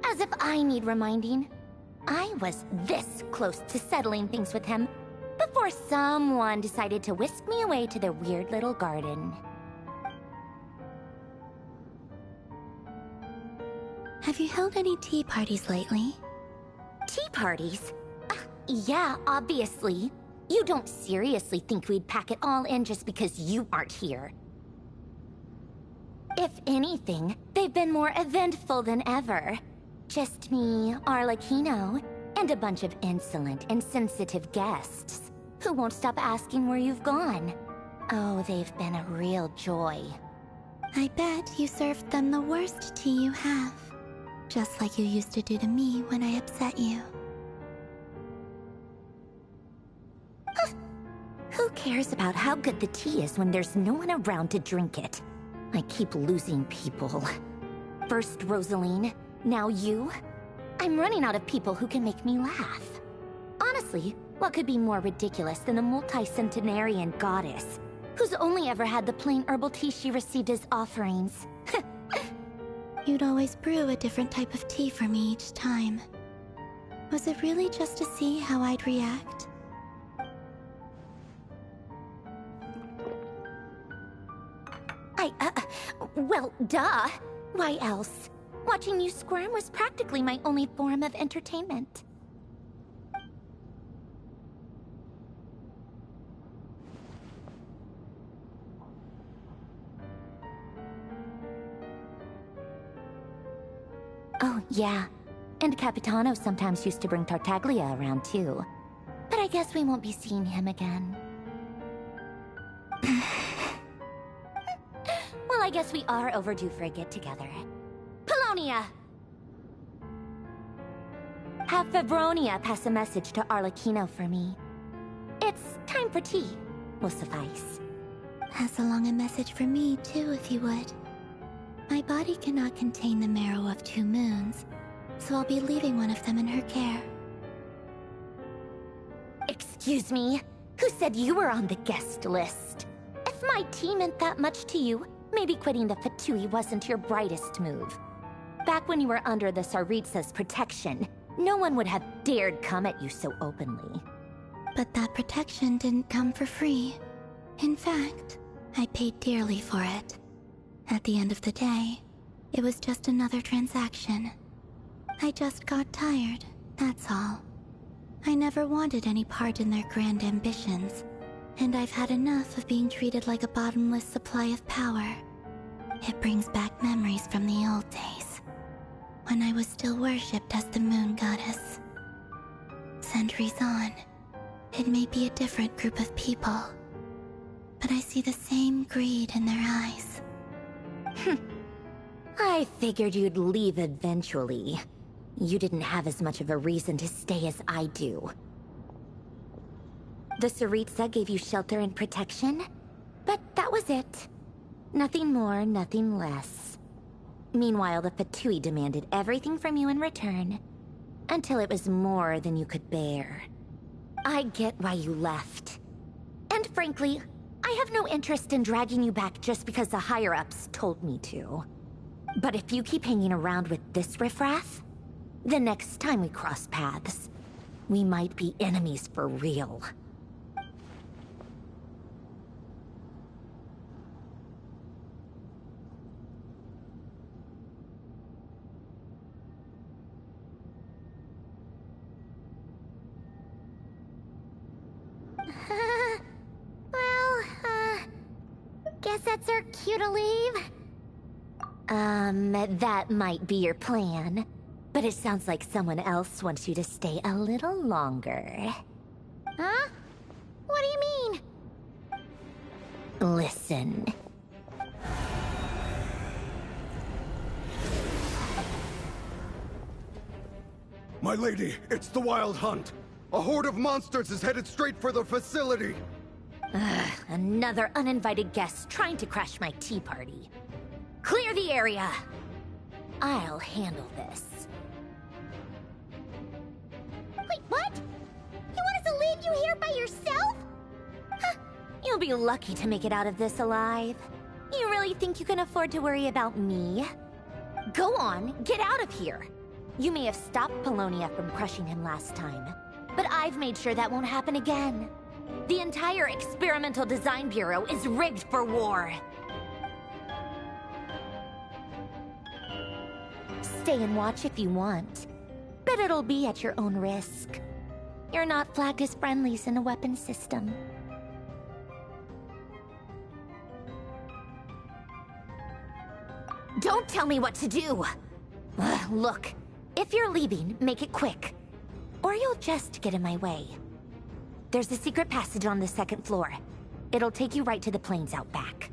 As if I need reminding. I was this close to settling things with him before someone decided to whisk me away to their weird little garden. Have you held any tea parties lately? Tea parties? Yeah, obviously. You don't seriously think we'd pack it all in just because you aren't here. If anything, they've been more eventful than ever. Just me, Arlecchino, and a bunch of insolent, insensitive guests who won't stop asking where you've gone. Oh, they've been a real joy. I bet you served them the worst tea you have. Just like you used to do to me when I upset you. Who cares about how good the tea is when there's no one around to drink it? I keep losing people. First Rosaline, now you. I'm running out of people who can make me laugh. Honestly, what could be more ridiculous than a multi-centenarian goddess who's only ever had the plain herbal tea she received as offerings? You'd always brew a different type of tea for me each time. Was it really just to see how I'd react? Well, duh. Why else? Watching you squirm was practically my only form of entertainment. Oh, yeah. And Capitano sometimes used to bring Tartaglia around, too. But I guess we won't be seeing him again. Well, I guess we are overdue for a get-together. Polonia! Have Febronia pass a message to Arlecchino for me. It's time for tea. Will suffice. Pass along a message for me, too, if you would. My body cannot contain the marrow of 2 moons, so I'll be leaving one of them in her care. Excuse me? Who said you were on the guest list? If my tea meant that much to you, maybe quitting the Fatui wasn't your brightest move. Back when you were under the Tsaritsa's protection, no one would have dared come at you so openly. But that protection didn't come for free. In fact, I paid dearly for it. At the end of the day, it was just another transaction. I just got tired, that's all. I never wanted any part in their grand ambitions, and I've had enough of being treated like a bottomless supply of power. It brings back memories from the old days, when I was still worshipped as the moon goddess. Centuries on, it may be a different group of people, but I see the same greed in their eyes. I figured you'd leave eventually. You didn't have as much of a reason to stay as I do. The Tsaritsa gave you shelter and protection, but that was it. Nothing more, nothing less. Meanwhile, the Fatui demanded everything from you in return, until it was more than you could bear. I get why you left. And frankly, I have no interest in dragging you back just because the higher-ups told me to. But if you keep hanging around with this riffraff, the next time we cross paths, we might be enemies for real. Guess that's our cue to leave. That might be your plan. But it sounds like someone else wants you to stay a little longer. Huh? What do you mean? Listen. My lady, it's the Wild Hunt. A horde of monsters is headed straight for the facility. Another uninvited guest trying to crash my tea party. Clear the area! I'll handle this. Wait, what? You want us to leave you here by yourself? Huh, You'll be lucky to make it out of this alive. You really think you can afford to worry about me? Go on, get out of here. You may have stopped Polonia from crushing him last time, but I've made sure that won't happen again. The entire Experimental Design Bureau is rigged for war. Stay and watch if you want, but it'll be at your own risk. You're not flagged as friendlies in the weapons system. Don't tell me what to do! Look, if you're leaving, make it quick. Or you'll just get in my way. There's a secret passage on the second floor. It'll take you right to the plains out back.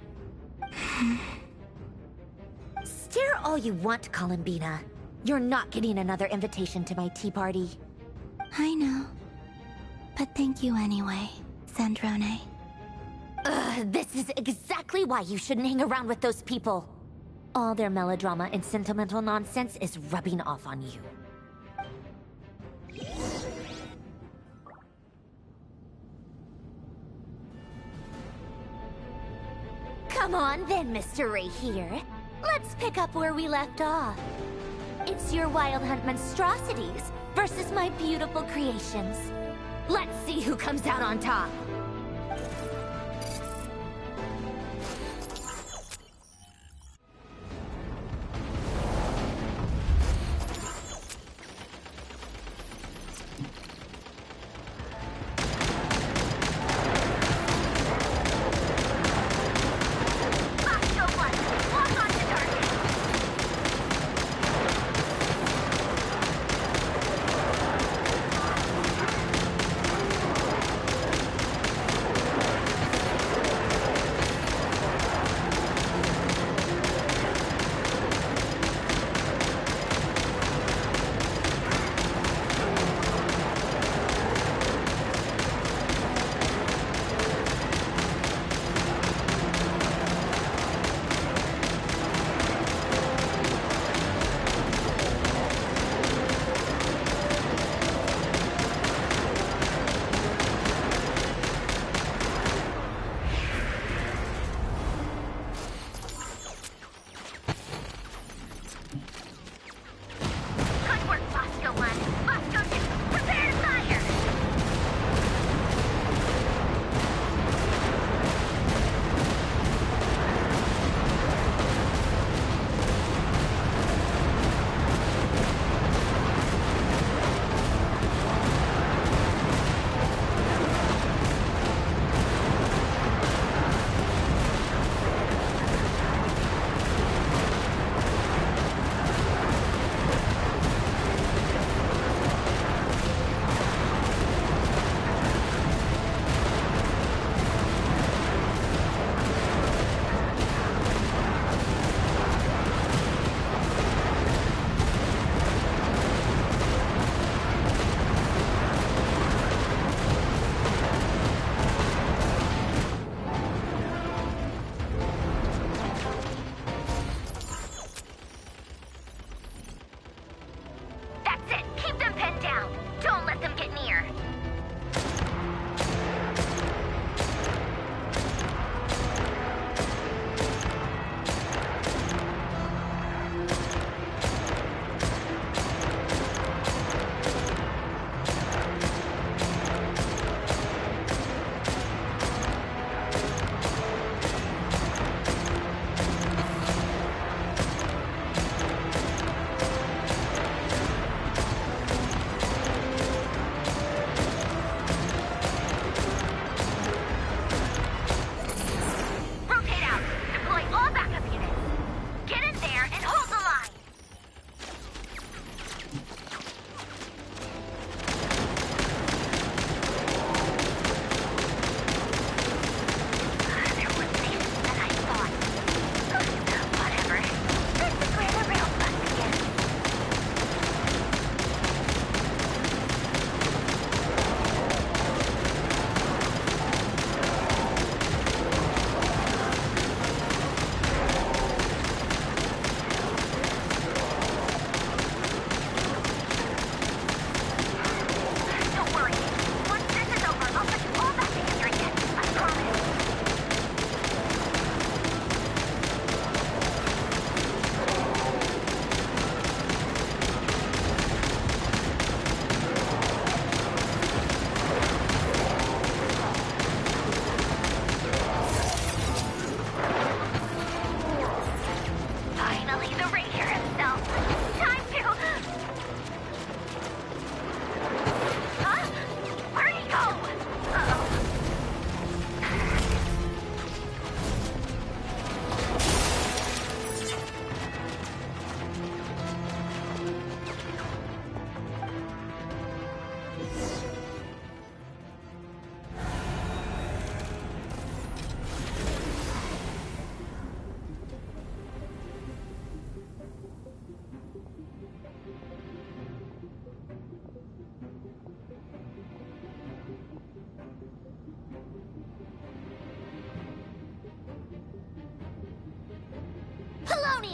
Stare all you want, Columbina. You're not getting another invitation to my tea party. I know. But thank you anyway, Sandrone. This is exactly why you shouldn't hang around with those people. All their melodrama and sentimental nonsense is rubbing off on you. Come on then, Mr. Ray here. Let's pick up where we left off. It's your Wild Hunt monstrosities versus my beautiful creations. Let's see who comes out on top.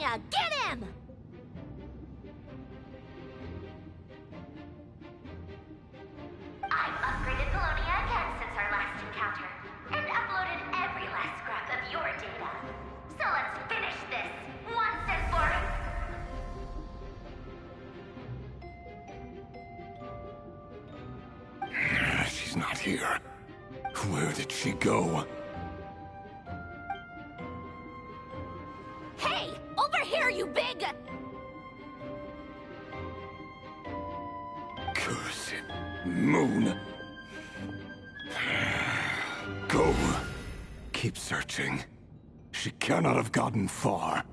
Polonia! Get him! I've upgraded Polonia again since our last encounter, and uploaded every last scrap of your data. So let's finish this, once and for all. She's not here. Where did she go? Hey! Over here, you big... Cursed moon. Go. Keep searching. She cannot have gotten far.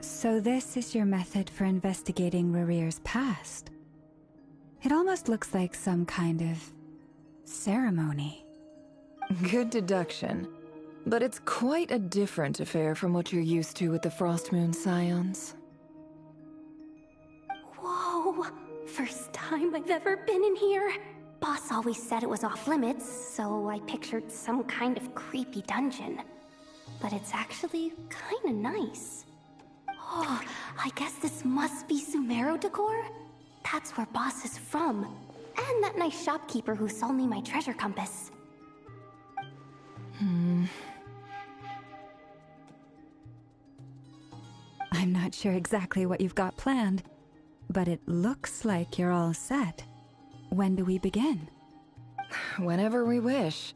So this is your method for investigating Rarir's past? It almost looks like some kind of ceremony. Good deduction. But it's quite a different affair from what you're used to with the Frost Moon Scions. Whoa! First time I've ever been in here. Boss always said it was off limits, so I pictured some kind of creepy dungeon. But it's actually kinda nice. Oh, I guess this must be Sumero decor? That's where Boss is from. And that nice shopkeeper who sold me my treasure compass. I'm not sure exactly what you've got planned, but it looks like you're all set. When do we begin? Whenever we wish.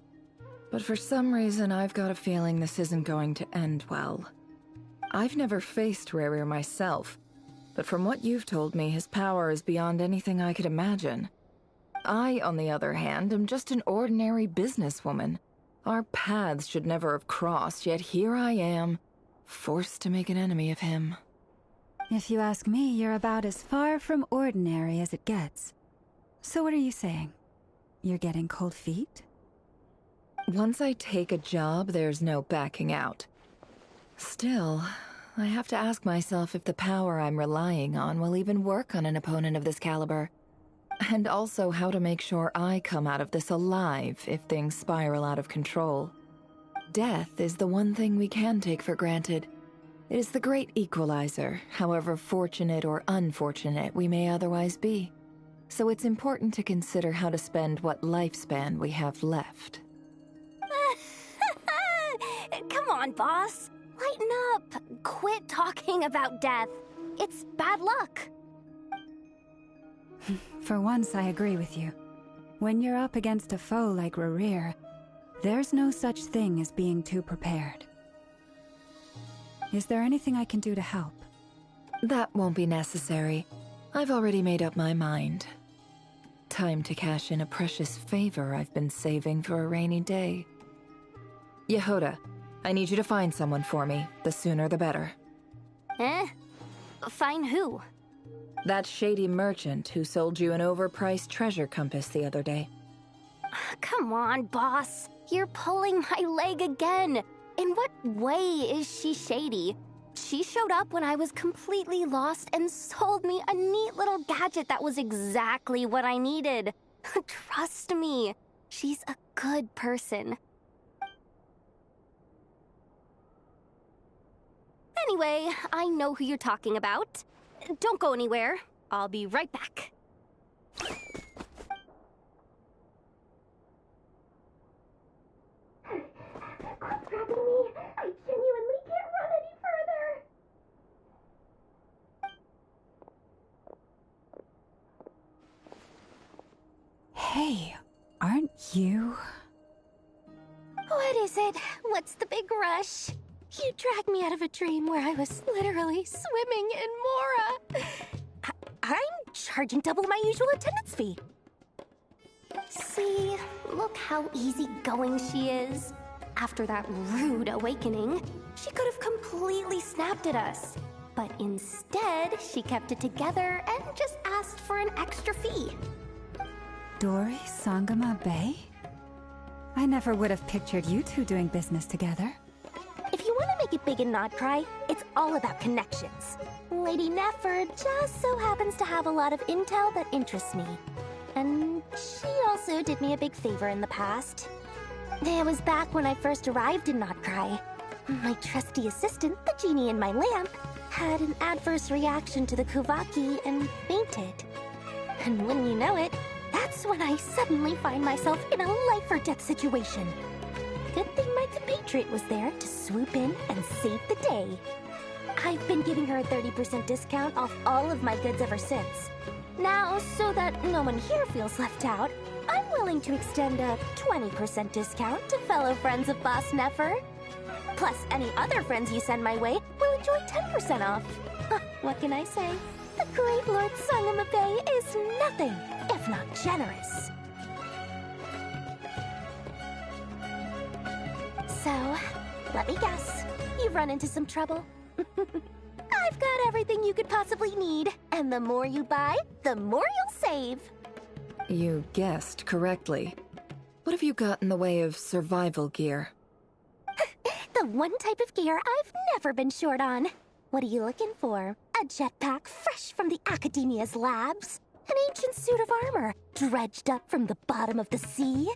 But for some reason, I've got a feeling this isn't going to end well. I've never faced Rarir myself, but from what you've told me, his power is beyond anything I could imagine. I, on the other hand, am just an ordinary businesswoman. Our paths should never have crossed, yet here I am, forced to make an enemy of him. If you ask me, you're about as far from ordinary as it gets. So what are you saying? You're getting cold feet? Once I take a job, there's no backing out. Still, I have to ask myself if the power I'm relying on will even work on an opponent of this caliber. And also how to make sure I come out of this alive if things spiral out of control. Death is the one thing we can take for granted. It is the great equalizer, however fortunate or unfortunate we may otherwise be. So it's important to consider how to spend what lifespan we have left. Come on, boss. Lighten up. Quit talking about death. It's bad luck. For once, I agree with you. When you're up against a foe like Rarir, there's no such thing as being too prepared. Is there anything I can do to help? That won't be necessary. I've already made up my mind. Time to cash in a precious favor I've been saving for a rainy day. Yehoda, I need you to find someone for me. The sooner the better. Find who? That shady merchant who sold you an overpriced treasure compass the other day. Come on, boss. You're pulling my leg again. In what way is she shady? She showed up when I was completely lost and sold me a neat little gadget that was exactly what I needed. Trust me, she's a good person. Anyway, I know who you're talking about. Don't go anywhere. I'll be right back. Quit grabbing me. I genuinely can't run any further. Hey, aren't you? What is it? What's the big rush? You dragged me out of a dream where I was literally swimming in Mora. I'm charging double my usual attendance fee. See, look how easygoing she is. After that rude awakening, she could have completely snapped at us. But instead, she kept it together and just asked for an extra fee. Dori Sangama Bay? I never would have pictured you two doing business together. If you want to make it big in Nodcry, it's all about connections. Lady Nefer just so happens to have a lot of intel that interests me. And she also did me a big favor in the past. It was back when I first arrived in Nodcry. My trusty assistant, the genie in my lamp, had an adverse reaction to the Kuvaki and fainted. And when you know it, that's when I suddenly find myself in a life-or-death situation. Good thing my compatriot was there to swoop in and save the day. I've been giving her a 30% discount off all of my goods ever since. Now, so that no one here feels left out, I'm willing to extend a 20% discount to fellow friends of Boss Nefer. Plus, any other friends you send my way will enjoy 10% off. What can I say? The great Lord Sangama Bay is nothing if not generous. So, let me guess. You've run into some trouble? I've got everything you could possibly need. And the more you buy, the more you'll save. You guessed correctly. What have you got in the way of survival gear? The one type of gear I've never been short on. What are you looking for? A jetpack fresh from the Academia's labs? An ancient suit of armor dredged up from the bottom of the sea?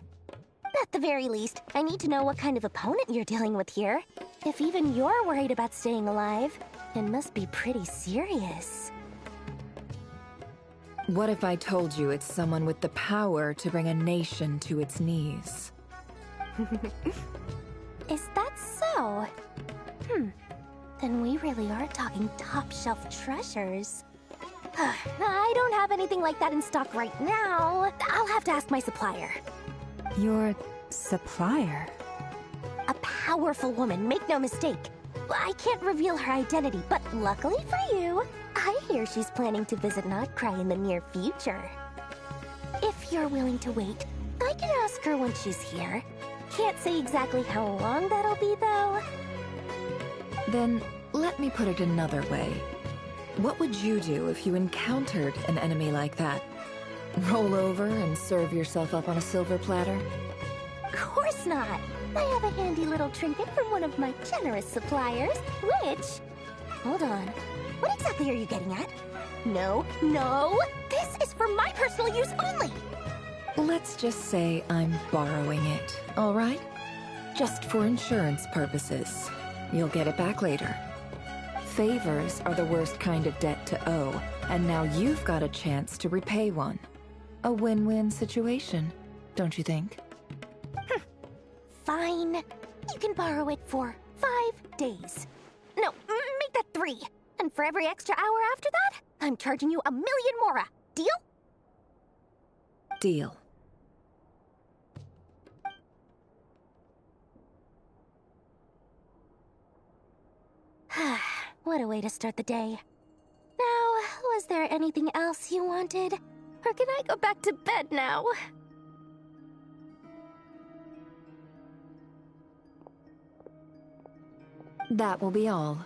At the very least, I need to know what kind of opponent you're dealing with here. If even you're worried about staying alive, it must be pretty serious. What if I told you it's someone with the power to bring a nation to its knees? Is that so? Then we really are talking top-shelf treasures. I don't have anything like that in stock right now. I'll have to ask my supplier. Your supplier? A powerful woman, make no mistake. I can't reveal her identity, but luckily for you, I hear she's planning to visit Nodcry in the near future. If you're willing to wait, I can ask her when she's here. Can't say exactly how long that'll be, though. Then, let me put it another way. What would you do if you encountered an enemy like that? Roll over and serve yourself up on a silver platter? Of course not! I have a handy little trinket from one of my generous suppliers, which... Hold on. What exactly are you getting at? No, no! This is for my personal use only! Let's just say I'm borrowing it, all right? Just for insurance purposes. You'll get it back later. Favors are the worst kind of debt to owe, and now you've got a chance to repay one. A win-win situation, don't you think? Fine. You can borrow it for 5 days. No, make that 3. And for every extra hour after that, I'm charging you 1,000,000 mora. Deal? Deal. What a way to start the day. Now, was there anything else you wanted? Or can I go back to bed now? That will be all.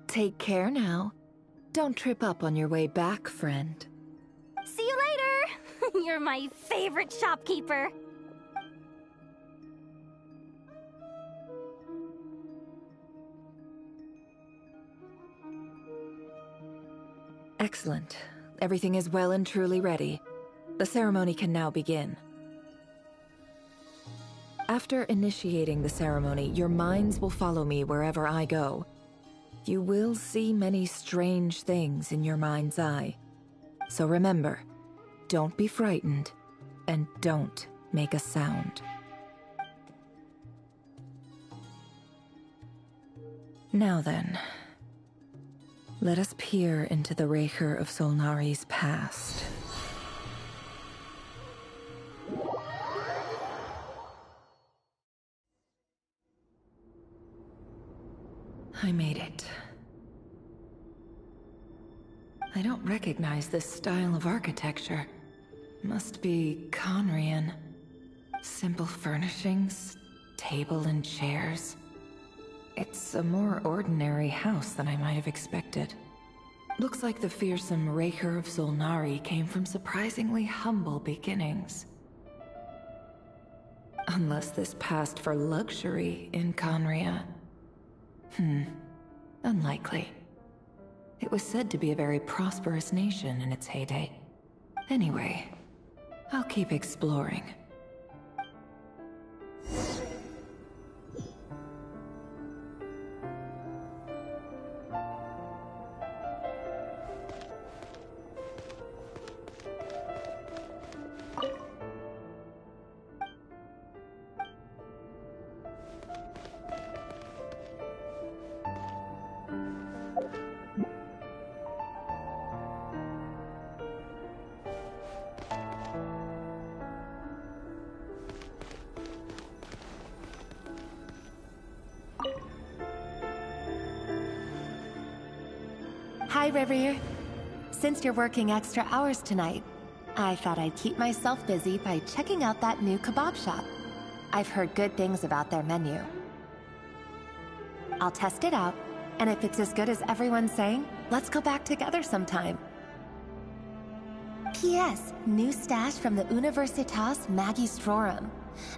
Take care now. Don't trip up on your way back, friend. See you later! You're my favorite shopkeeper. Excellent. Everything is well and truly ready. The ceremony can now begin. After initiating the ceremony, your minds will follow me wherever I go. You will see many strange things in your mind's eye. So remember, don't be frightened, and don't make a sound. Now then, let us peer into the Raker of Solnari's past. I made it. I don't recognize this style of architecture. Must be Conrian. Simple furnishings, table and chairs. It's a more ordinary house than I might have expected. Looks like the fearsome Raker of Solnari came from surprisingly humble beginnings. Unless this passed for luxury in Conria. Unlikely. It was said to be a very prosperous nation in its heyday. Anyway, I'll keep exploring. Hi, Reverie. Since you're working extra hours tonight, I thought I'd keep myself busy by checking out that new kebab shop. I've heard good things about their menu. I'll test it out, and if it's as good as everyone's saying, let's go back together sometime. P.S. New stash from the Universitas Magistrorum.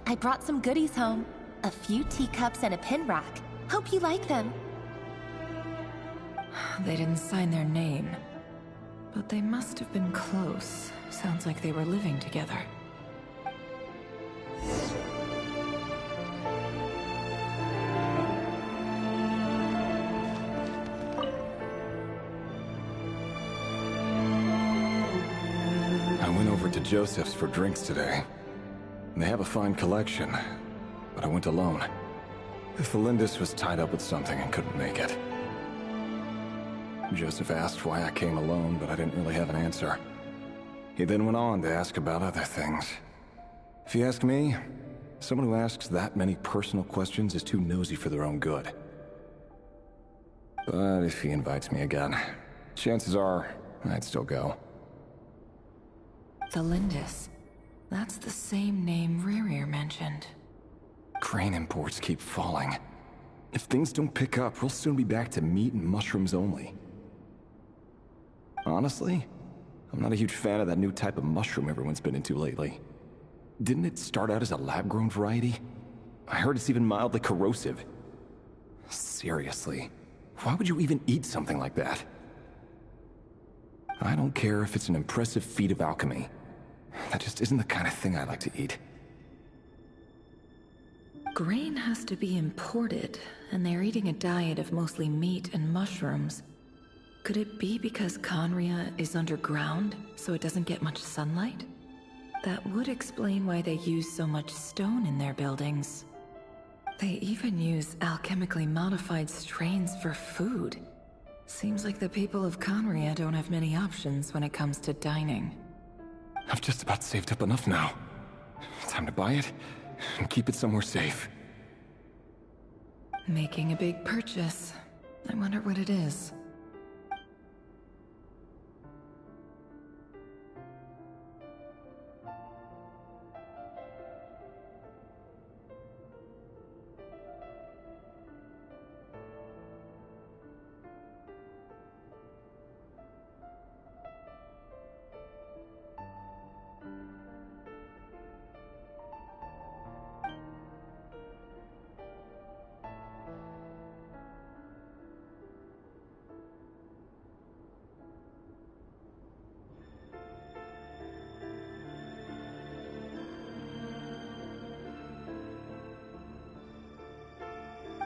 I brought some goodies home. A few teacups and a pin rack. Hope you like them. They didn't sign their name, but they must have been close. Sounds like they were living together. I went over to Joseph's for drinks today. They have a fine collection, but I went alone. Felindis was tied up with something and couldn't make it. Joseph asked why I came alone, but I didn't really have an answer. He then went on to ask about other things. If you ask me, someone who asks that many personal questions is too nosy for their own good. But if he invites me again, chances are I'd still go. Felindis. That's the same name Rerir mentioned. Crane imports keep falling. If things don't pick up, we'll soon be back to meat and mushrooms only. Honestly, I'm not a huge fan of that new type of mushroom everyone's been into lately. Didn't it start out as a lab-grown variety? I heard it's even mildly corrosive. Seriously, why would you even eat something like that? I don't care if it's an impressive feat of alchemy. That just isn't the kind of thing I like to eat. Grain has to be imported, and they're eating a diet of mostly meat and mushrooms. Could it be because Conria is underground, so it doesn't get much sunlight? That would explain why they use so much stone in their buildings. They even use alchemically modified strains for food. Seems like the people of Conria don't have many options when it comes to dining. I've just about saved up enough now. Time to buy it and keep it somewhere safe. Making a big purchase. I wonder what it is.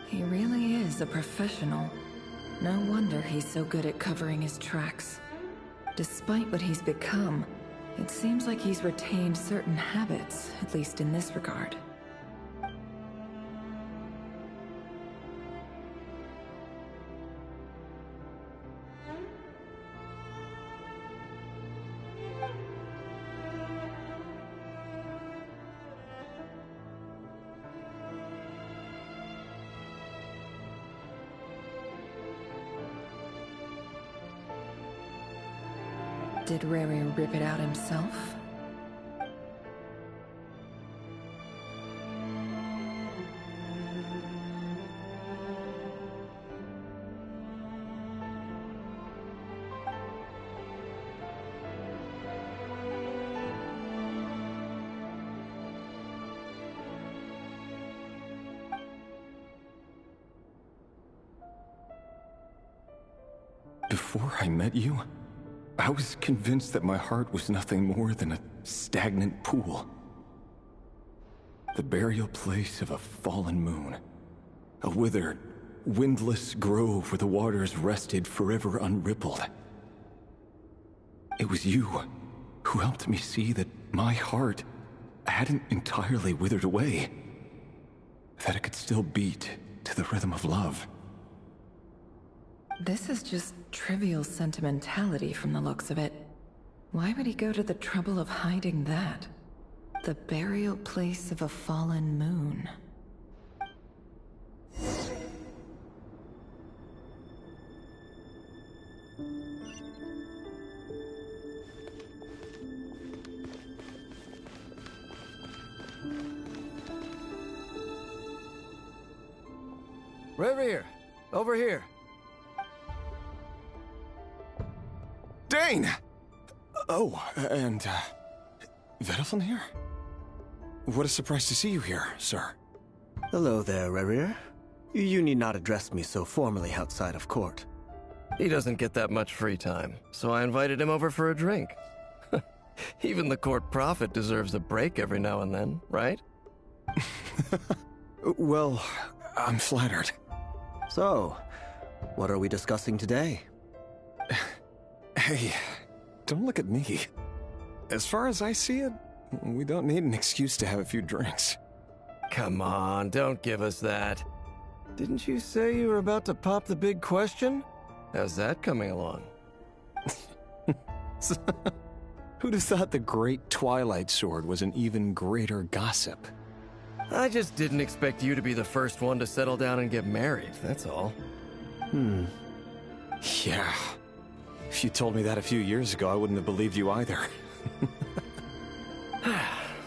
He really is a professional. No wonder he's so good at covering his tracks. Despite what he's become, it seems like he's retained certain habits, at least in this regard. Did Rary rip it out himself? Before I met you, I was convinced that my heart was nothing more than a stagnant pool. The burial place of a fallen moon. A withered, windless grove where the waters rested forever unrippled. It was you who helped me see that my heart hadn't entirely withered away. That it could still beat to the rhythm of love. This is just trivial sentimentality from the looks of it. Why would he go to the trouble of hiding that? The burial place of a fallen moon. Reverie, over here. Dane! Oh, and, Vediflin here? What a surprise to see you here, sir. Hello there, Reverie. You need not address me so formally outside of court. He doesn't get that much free time, so I invited him over for a drink. Even the court prophet deserves a break every now and then, right? Well, I'm flattered. So, what are we discussing today? Hey, don't look at me. As far as I see it, we don't need an excuse to have a few drinks. Come on, don't give us that. Didn't you say you were about to pop the big question? How's that coming along? Who'd have thought the great Twilight Sword was an even greater gossip? I just didn't expect you to be the first one to settle down and get married, that's all. Yeah. If you told me that a few years ago, I wouldn't have believed you either.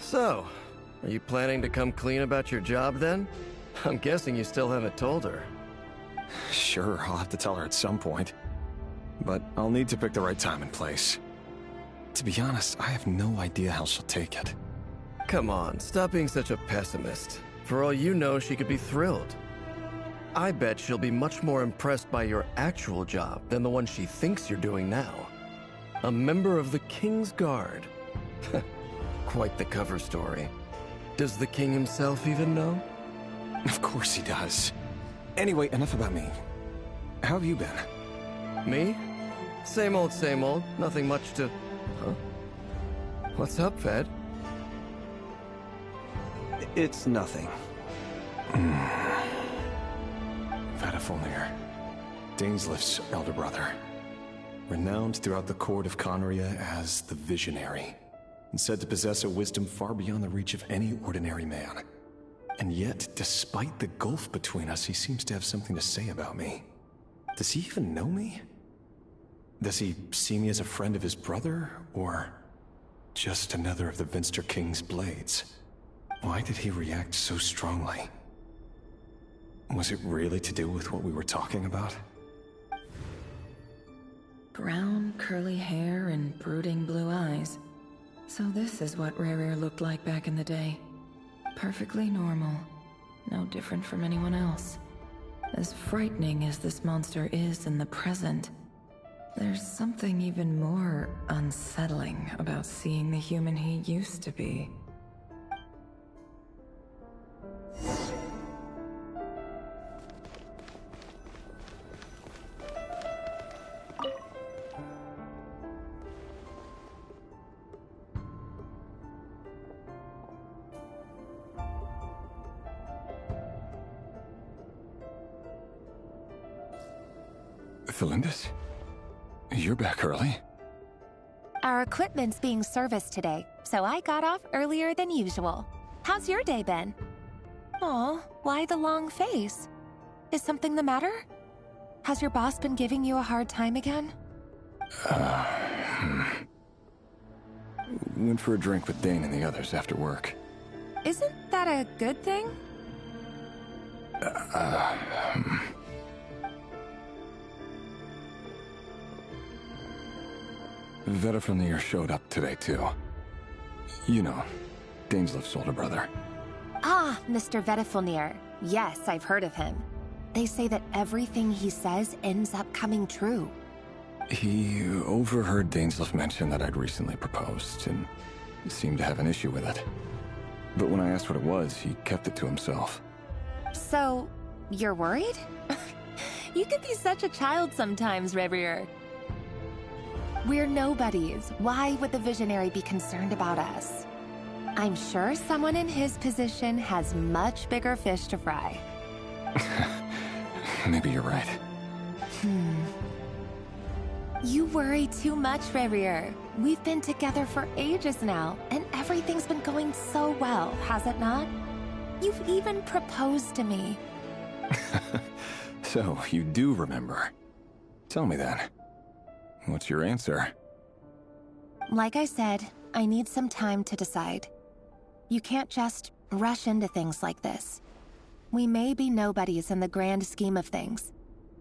So, are you planning to come clean about your job then? I'm guessing you still haven't told her. Sure, I'll have to tell her at some point. But I'll need to pick the right time and place. To be honest, I have no idea how she'll take it. Come on, stop being such a pessimist. For all you know, she could be thrilled. I bet she'll be much more impressed by your actual job than the one she thinks you're doing now. A member of the King's Guard. Quite the cover story. Does the king himself even know? Of course he does. Anyway, enough about me. How have you been? Me? Same old, same old. Nothing much to... Huh? What's up, Ved? It's nothing. Vediflin, Daneslif's elder brother. Renowned throughout the court of Conria as the Visionary, and said to possess a wisdom far beyond the reach of any ordinary man. And yet, despite the gulf between us, he seems to have something to say about me. Does he even know me? Does he see me as a friend of his brother, or just another of the Vinster King's blades? Why did he react so strongly? Was it really to do with what we were talking about? Brown, curly hair and brooding blue eyes. So this is what Rerir looked like back in the day. Perfectly normal. No different from anyone else. As frightening as this monster is in the present, there's something even more unsettling about seeing the human he used to be. Felindus? You're back early? Our equipment's being serviced today, so I got off earlier than usual. How's your day been? Aw, why the long face? Is something the matter? Has your boss been giving you a hard time again? Went for a drink with Dane and the others after work. Isn't that a good thing? Vediflin showed up today, too. You know, Daneslif's older brother. Ah, Mr. Vediflin. Yes, I've heard of him. They say that everything he says ends up coming true. He overheard Dainsleif mention that I'd recently proposed, and seemed to have an issue with it. But when I asked what it was, he kept it to himself. So, you're worried? You could be such a child sometimes, Revier. We're nobodies. Why would the Visionary be concerned about us? I'm sure someone in his position has much bigger fish to fry. Maybe you're right. You worry too much, Revier. We've been together for ages now, and everything's been going so well, has it not? You've even proposed to me. So, you do remember. Tell me then. What's your answer? Like I said, I need some time to decide. You can't just rush into things like this. We may be nobodies in the grand scheme of things,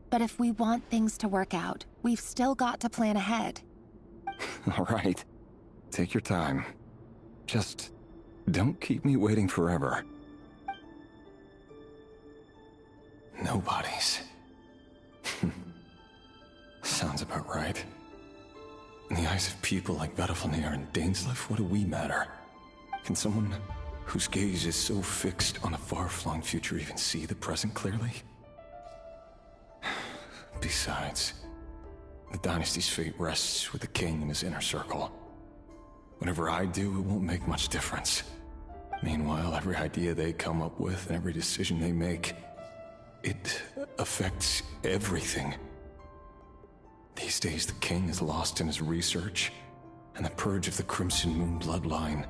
but if we want things to work out, we've still got to plan ahead. All right. Take your time. Just don't keep me waiting forever. Nobodies. Sounds about right. In the eyes of people like Vedalfnir and Dainsleif, what do we matter? Can someone whose gaze is so fixed on a far-flung future even see the present clearly? Besides, the dynasty's fate rests with the king and his inner circle. Whatever I do, it won't make much difference. Meanwhile, every idea they come up with and every decision they make, it affects everything. These days, the king is lost in his research, and the purge of the Crimson Moon bloodline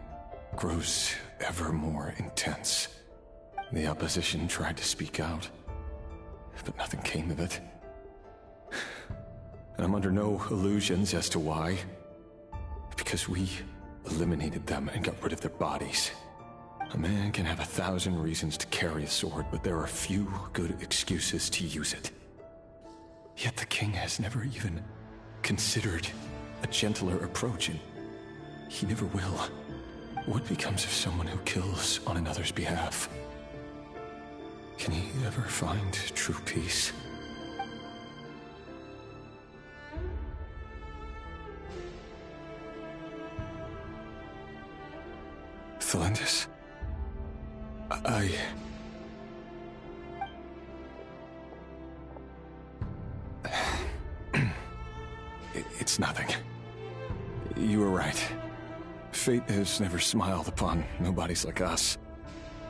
grows ever more intense. The opposition tried to speak out, but nothing came of it. And I'm under no illusions as to why. Because we eliminated them and got rid of their bodies. A man can have 1,000 reasons to carry a sword, but there are few good excuses to use it. Yet the king has never even considered a gentler approach, and he never will. What becomes of someone who kills on another's behalf? Can he ever find true peace? Thelindis? It's nothing. You were right. Fate has never smiled upon nobodies like us.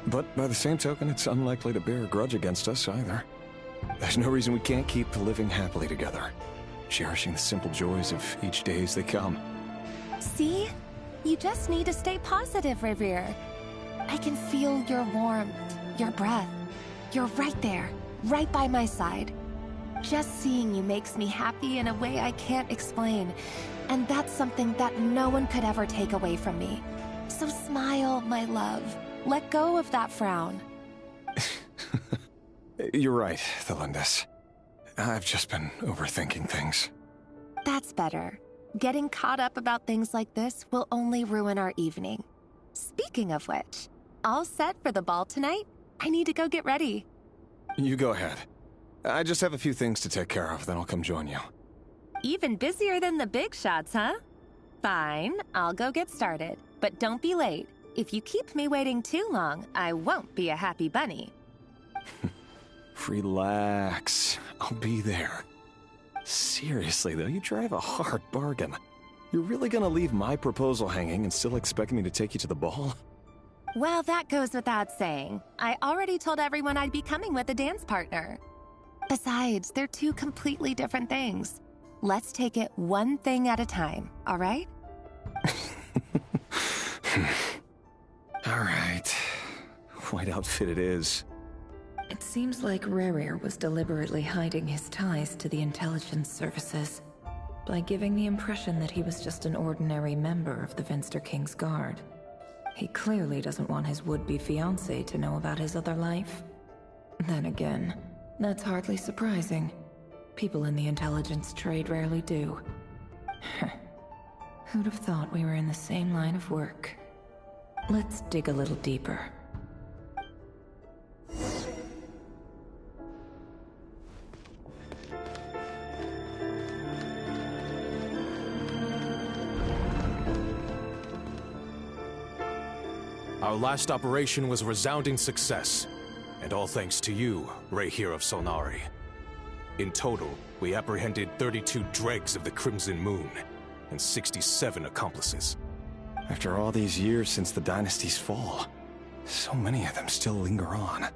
But by the same token, it's unlikely to bear a grudge against us either. There's no reason we can't keep living happily together, cherishing the simple joys of each day as they come. See? You just need to stay positive, Revier. I can feel your warmth, your breath. You're right there, right by my side. Just seeing you makes me happy in a way I can't explain, and that's something that no one could ever take away from me. So smile, my love. Let go of that frown. You're right, Thelindis. I've just been overthinking things. That's better. Getting caught up about things like this will only ruin our evening. Speaking of which, all set for the ball tonight? I need to go get ready. You go ahead. I just have a few things to take care of, then I'll come join you. Even busier than the big shots, huh? Fine, I'll go get started. But don't be late. If you keep me waiting too long, I won't be a happy bunny. Relax. I'll be there. Seriously, though, you drive a hard bargain. You're really gonna leave my proposal hanging and still expect me to take you to the ball? Well, that goes without saying. I already told everyone I'd be coming with a dance partner. Besides, they're two completely different things. Let's take it one thing at a time, all right? All right. White outfit it is. It seems like Rerir was deliberately hiding his ties to the intelligence services by giving the impression that he was just an ordinary member of the Finster King's Guard. He clearly doesn't want his would-be fiancée to know about his other life. Then again, that's hardly surprising. People in the intelligence trade rarely do. Who'd have thought we were in the same line of work? Let's dig a little deeper. Our last operation was a resounding success, and all thanks to you, Rayhir of Solnari. In total, we apprehended 32 dregs of the Crimson Moon, and 67 accomplices. After all these years since the dynasty's fall, so many of them still linger on.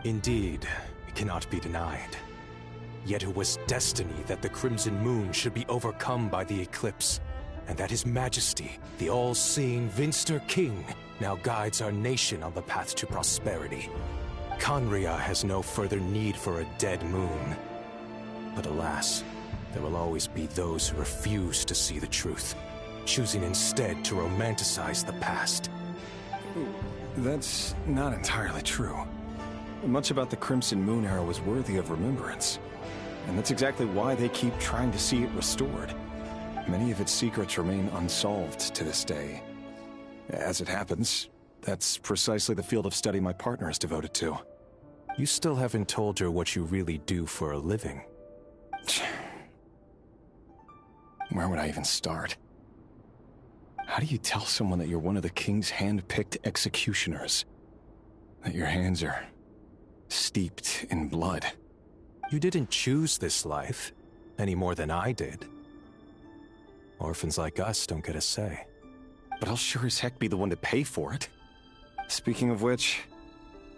Indeed, it cannot be denied. Yet it was destiny that the Crimson Moon should be overcome by the eclipse, and that His Majesty, the all-seeing Vinster King, now guides our nation on the path to prosperity. Conria has no further need for a dead moon. But alas, there will always be those who refuse to see the truth, choosing instead to romanticize the past. That's not entirely true. Much about the Crimson Moon era was worthy of remembrance, and that's exactly why they keep trying to see it restored. Many of its secrets remain unsolved to this day. As it happens, that's precisely the field of study my partner is devoted to. You still haven't told her what you really do for a living. Where would I even start? How do you tell someone that you're one of the King's hand-picked executioners? That your hands are steeped in blood? You didn't choose this life, any more than I did. Orphans like us don't get a say. But I'll sure as heck be the one to pay for it. Speaking of which,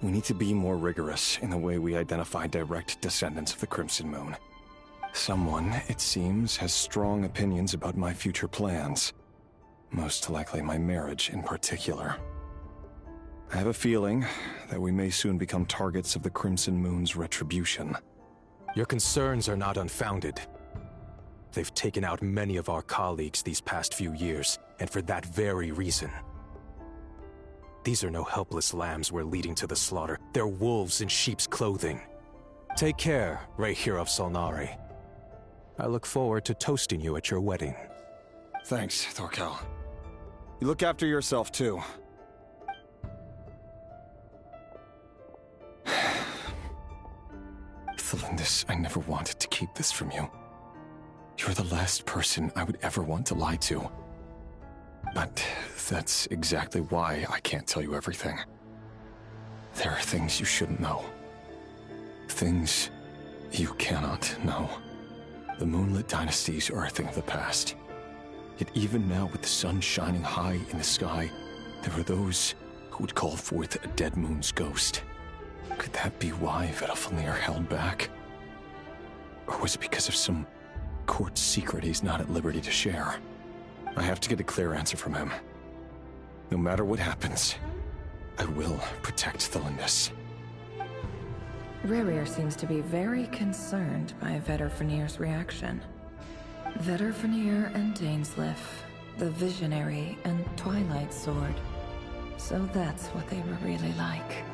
we need to be more rigorous in the way we identify direct descendants of the Crimson Moon. Someone, it seems, has strong opinions about my future plans. Most likely my marriage in particular. I have a feeling that we may soon become targets of the Crimson Moon's retribution. Your concerns are not unfounded. They've taken out many of our colleagues these past few years, and for that very reason. These are no helpless lambs we're leading to the slaughter. They're wolves in sheep's clothing. Take care, Rayhir of Solnari. I look forward to toasting you at your wedding. Thanks, Thorkel. You look after yourself, too. Thelindis, I never wanted to keep this from you. You're the last person I would ever want to lie to. But that's exactly why I can't tell you everything. There are things you shouldn't know. Things you cannot know. The Moonlit dynasties are a thing of the past. Yet even now, with the sun shining high in the sky, there are those who would call forth a dead moon's ghost. Could that be why Vedalfnir held back? Or was it because of some court secret he's not at liberty to share? I have to get a clear answer from him. No matter what happens, I will protect Thelindis. Rayhir seems to be very concerned by Vedalfnir's reaction. Vedalfnir and Dainsleif, the Visionary and Twilight Sword. So that's what they were really like.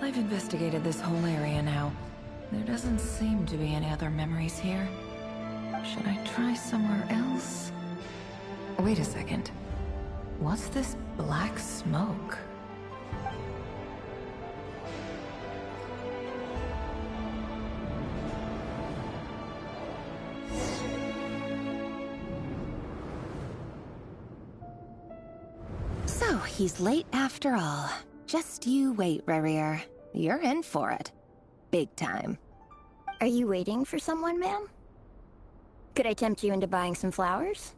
I've investigated this whole area now. There doesn't seem to be any other memories here. Should I try somewhere else? Wait a second. What's this black smoke? So, he's late after all. Just you wait, Rayhir. You're in for it. Big time. Are you waiting for someone, ma'am? Could I tempt you into buying some flowers?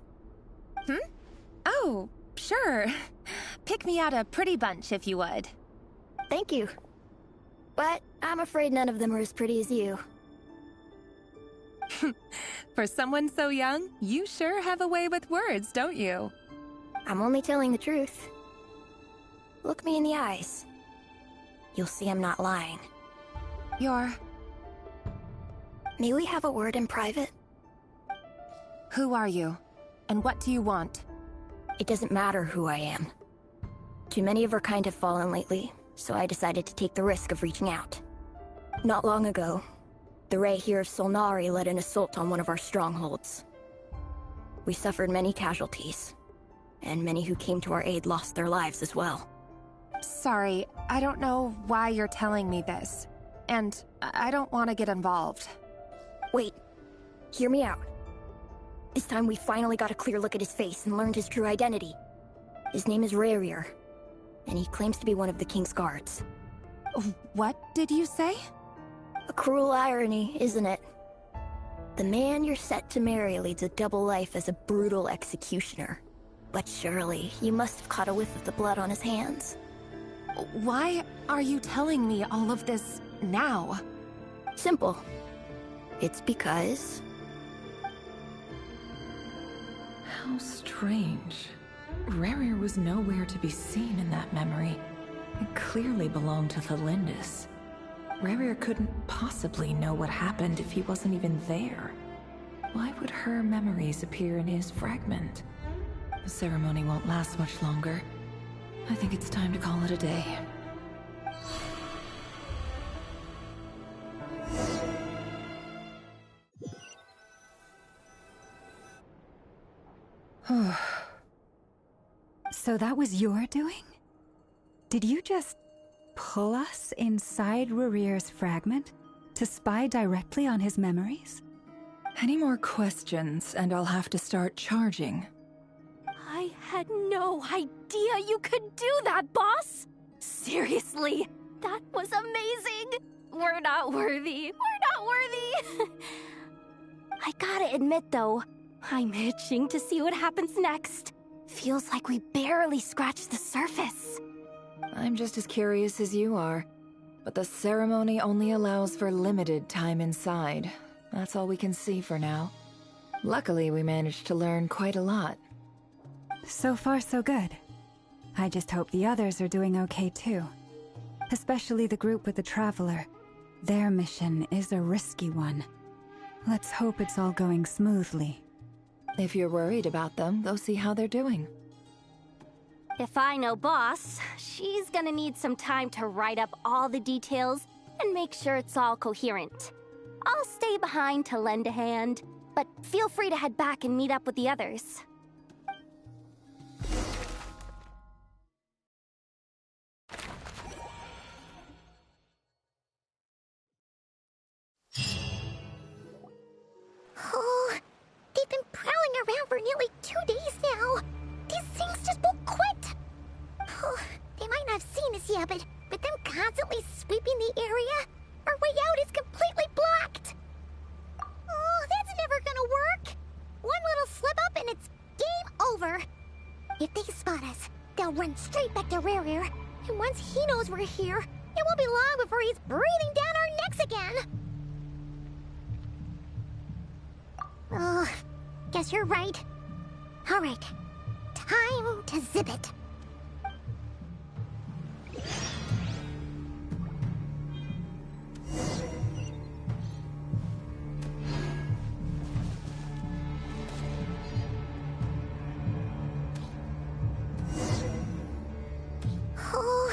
Oh, sure. Pick me out a pretty bunch if you would. Thank you. But I'm afraid none of them are as pretty as you. For someone so young, you sure have a way with words, don't you? I'm only telling the truth. Look me in the eyes. You'll see I'm not lying. May we have a word in private? Who are you? And what do you want? It doesn't matter who I am. Too many of our kind have fallen lately, so I decided to take the risk of reaching out. Not long ago, the Rayhir of Solnari led an assault on one of our strongholds. We suffered many casualties, and many who came to our aid lost their lives as well. Sorry, I don't know why you're telling me this. And I don't want to get involved. Wait, hear me out. This time we finally got a clear look at his face and learned his true identity. His name is Rayhir. and he claims to be one of the king's guards. What did you say? A cruel irony, isn't it? The man you're set to marry leads a double life as a brutal executioner. But surely, you must have caught a whiff of the blood on his hands. Why are you telling me all of this now? Simple. It's because... How strange. Rerir was nowhere to be seen in that memory. It clearly belonged to the Lindis. Rerir couldn't possibly know what happened if he wasn't even there. Why would her memories appear in his fragment? The ceremony won't last much longer. I think it's time to call it a day. So that was your doing? Did you just pull us inside Rerir's fragment to spy directly on his memories? Any more questions, and I'll have to start charging. I had no idea you could do that, boss! Seriously, that was amazing! We're not worthy. We're not worthy! I gotta admit, though, I'm itching to see what happens next. Feels like we barely scratched the surface. I'm just as curious as you are, but the ceremony only allows for limited time inside. That's all we can see for now. Luckily, we managed to learn quite a lot. So far, so good. I just hope the others are doing okay too. Especially the group with the Traveler. Their mission is a risky one. Let's hope it's all going smoothly. If you're worried about them, go see how they're doing. If I know Boss, she's gonna need some time to write up all the details and make sure it's all coherent. I'll stay behind to lend a hand, but feel free to head back and meet up with the others. Oh, they've been prowling around for nearly 2 days now. These things just won't quit. Oh, they might not have seen us yet, but them constantly sweeping the area, our way out is completely blocked. Oh, that's never gonna work. One little slip up and it's game over. If they spot us, they'll run straight back to Rerir, and once he knows we're here, it won't be long before he's breathing down our necks again. Oh, guess you're right. All right, time to zip it. Oh,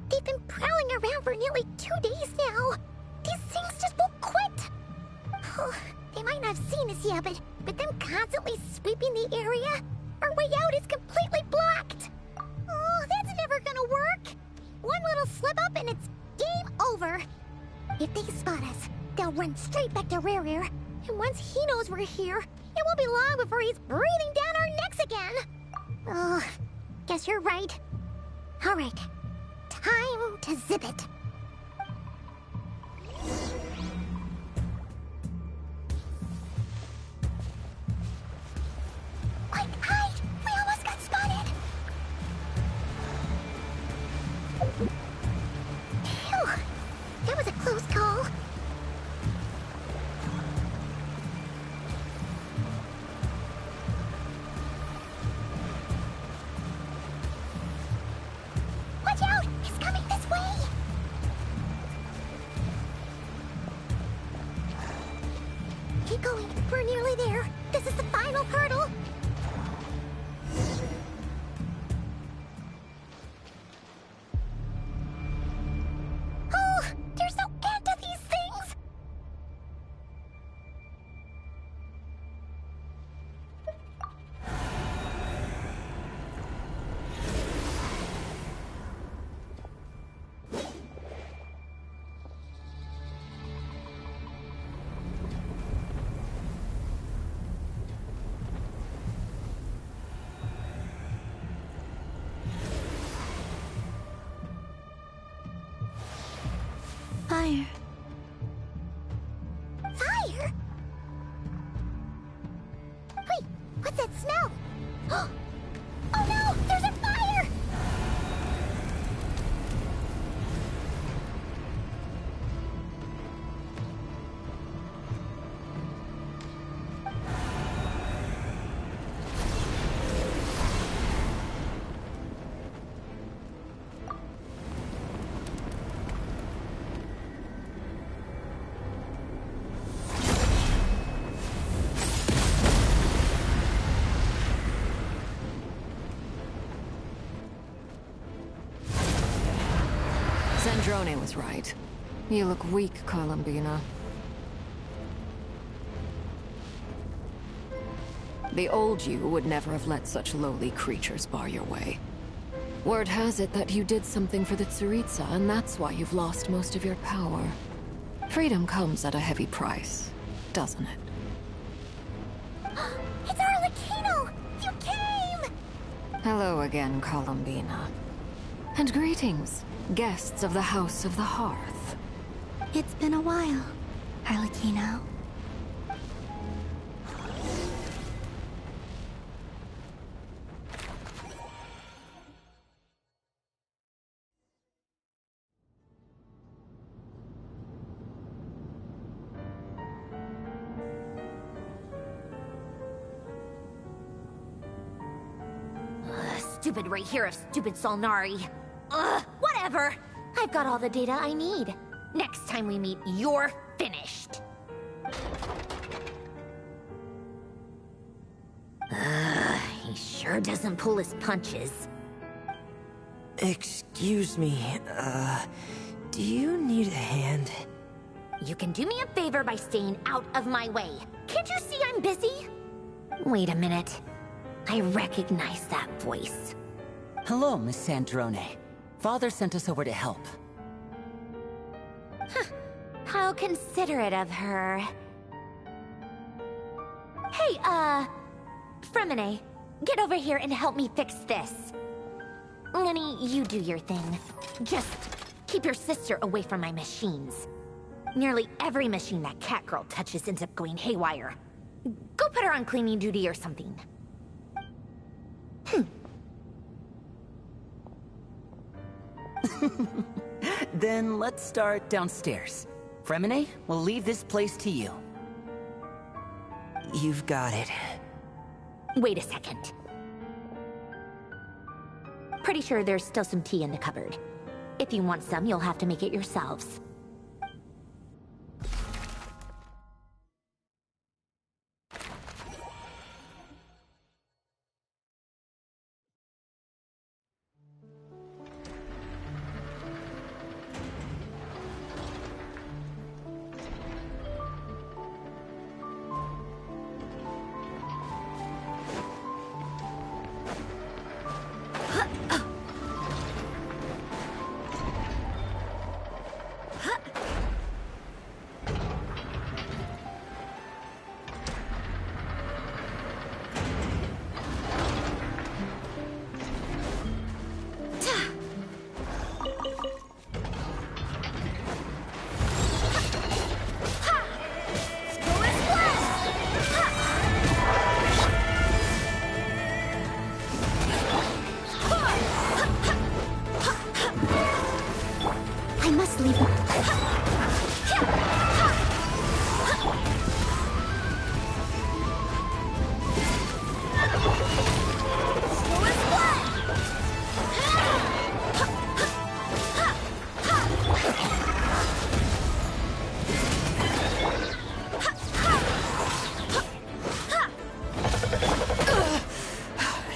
they've been prowling around for nearly 2 days now. These things just won't quit. Oh, they might not have seen us yet, but them constantly sweeping the area, our way out is completely blocked. Oh, that's never gonna work. One little slip up and it's game over. If they spot us, they'll run straight back to Rerir, and once he knows we're here, it won't be long before he's breathing down our necks again. Oh, guess you're right. All right, time to zip it. Quick, hide! We almost got spotted! Phew! That was a close call. Watch out! He's coming this way! Keep going. We're nearly there. This is the final hurdle. Oh, there's no end to these things! fire. Fire? Wait, what's that smell? Oh no! There's a fire! Sandrone was right. You look weak, Columbina. The old you would never have let such lowly creatures bar your way. Word has it that you did something for the Tsaritsa, and that's why you've lost most of your power. Freedom comes at a heavy price, doesn't it? It's Arlecchino! You came! Hello again, Columbina. And greetings, guests of the House of the Hearth. It's been a while, Arlecchino. Stupid right here of stupid Solnari. Ugh, whatever. I've got all the data I need. Next time we meet, you're finished. He sure doesn't pull his punches. Excuse me, do you need a hand? You can do me a favor by staying out of my way. Can't you see I'm busy? Wait a minute. I recognize that voice. Hello, Miss Sandrone. Father sent us over to help. How considerate of her. Hey, Fremine, get over here and help me fix this. Lenny, you do your thing. Just keep your sister away from my machines. Nearly every machine that cat girl touches ends up going haywire. Go put her on cleaning duty or something. Then let's start downstairs. Fremine, we'll leave this place to you. You've got it. Wait a second. Pretty sure there's still some tea in the cupboard. If you want some, you'll have to make it yourselves.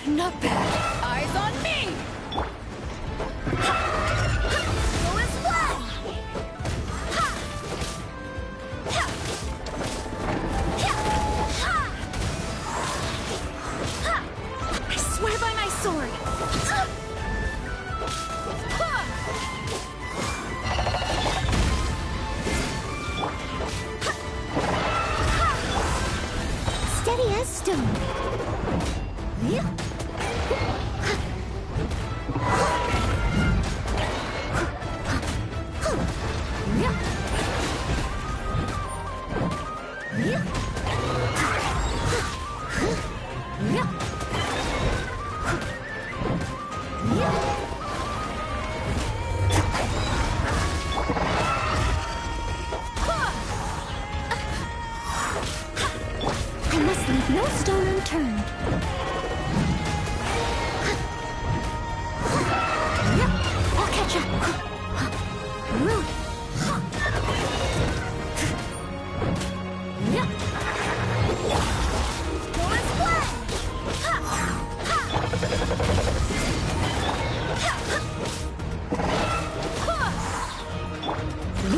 Not bad. Eyes on me!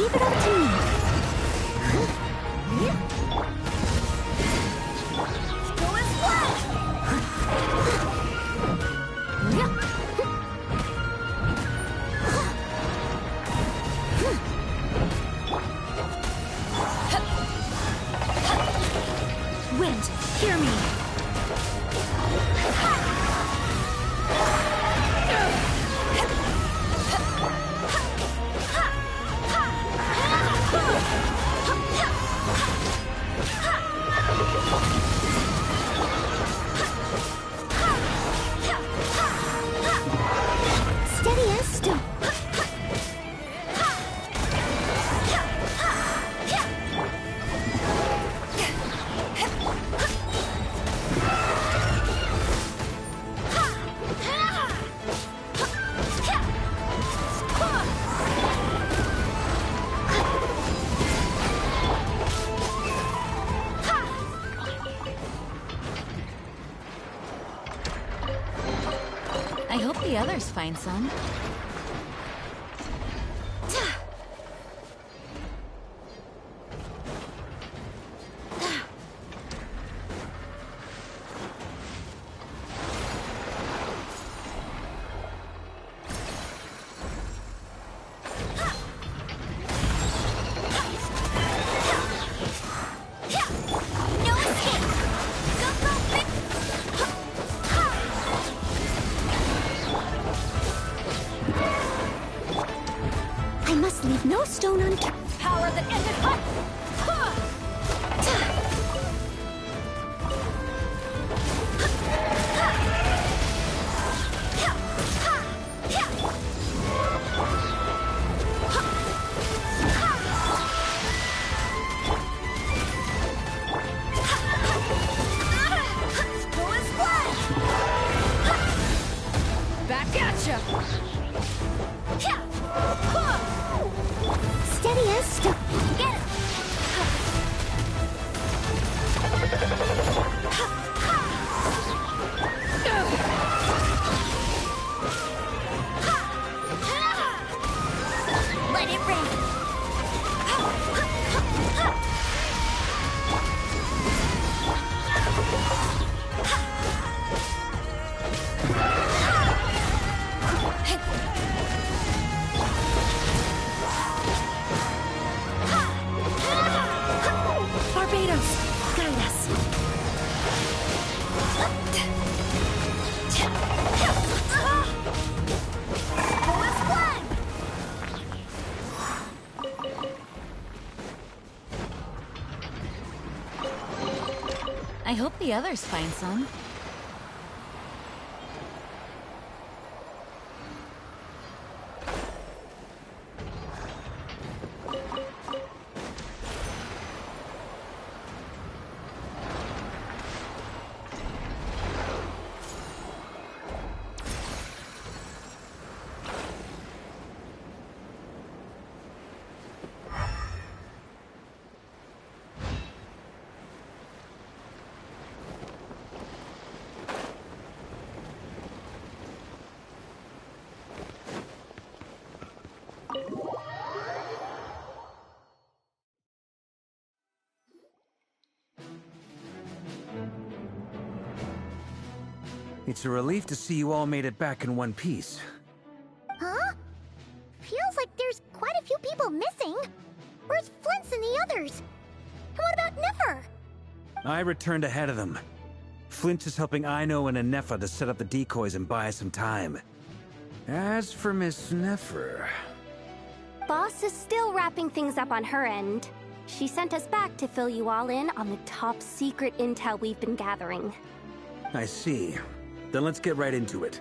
Leave it up to me. Wind, hear me. Steady as stone. I hope the others find some. I must leave no stone unturned. Power that ended life! Back at ya! Steady as stone. Get it! Let it rain. Barbados, guide us. I hope the others find some. It's a relief to see you all made it back in one piece. Huh? Feels like there's quite a few people missing. Where's Flint's and the others? And what about Nefer? I returned ahead of them. Flint is helping Aino and Anefa to set up the decoys and buy some time. As for Miss Nefer... Boss is still wrapping things up on her end. She sent us back to fill you all in on the top secret intel we've been gathering. I see. Then let's get right into it.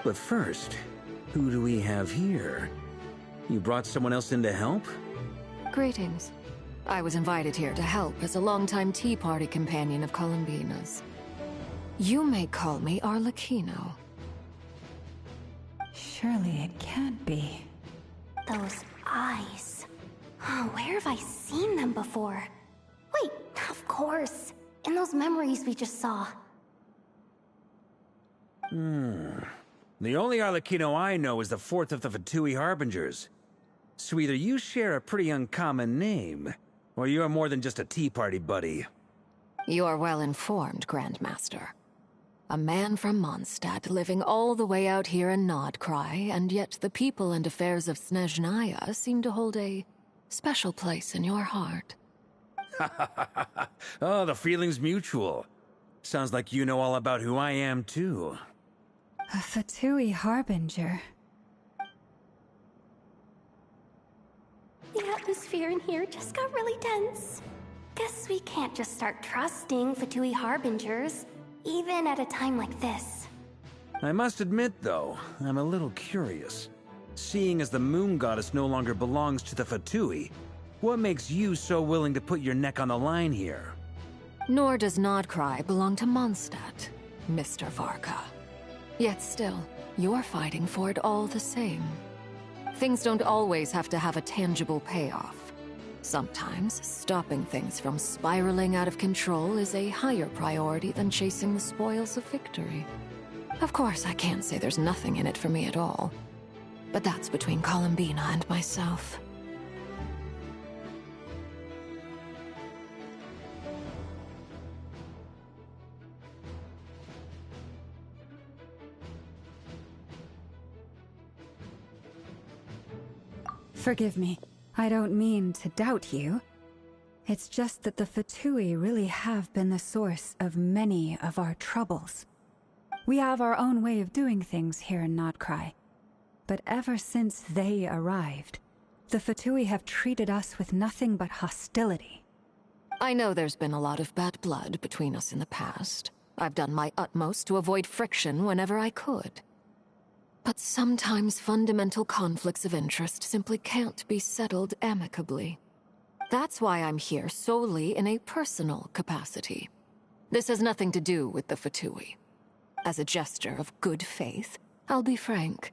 But first, who do we have here? You brought someone else in to help? Greetings. I was invited here to help as a longtime Tea Party companion of Columbina's. You may call me Arlecchino. Surely it can't be. Those eyes. Oh, where have I seen them before? Wait, of course. In those memories we just saw. The only Arlecchino I know is the fourth of the Fatui Harbingers. So either you share a pretty uncommon name, or you're more than just a tea party buddy. You are well informed, Grandmaster. A man from Mondstadt living all the way out here in Nodcry, and yet the people and affairs of Snezhnaya seem to hold a special place in your heart. Oh, the feeling's mutual. Sounds like you know all about who I am, too. A Fatui harbinger. The atmosphere in here just got really tense. Guess we can't just start trusting Fatui harbingers, even at a time like this. I must admit, though, I'm a little curious. Seeing as the moon goddess no longer belongs to the Fatui, what makes you so willing to put your neck on the line here? Nor does Nodcry belong to Mondstadt, Mr. Varka. Yet still, you're fighting for it all the same. Things don't always have to have a tangible payoff. Sometimes, stopping things from spiraling out of control is a higher priority than chasing the spoils of victory. Of course, I can't say there's nothing in it for me at all. But that's between Columbina and myself. Forgive me. I don't mean to doubt you. It's just that the Fatui really have been the source of many of our troubles. We have our own way of doing things here in Nodcry. But ever since they arrived, the Fatui have treated us with nothing but hostility. I know there's been a lot of bad blood between us in the past. I've done my utmost to avoid friction whenever I could. But sometimes fundamental conflicts of interest simply can't be settled amicably. That's why I'm here solely in a personal capacity. This has nothing to do with the Fatui. As a gesture of good faith, I'll be frank.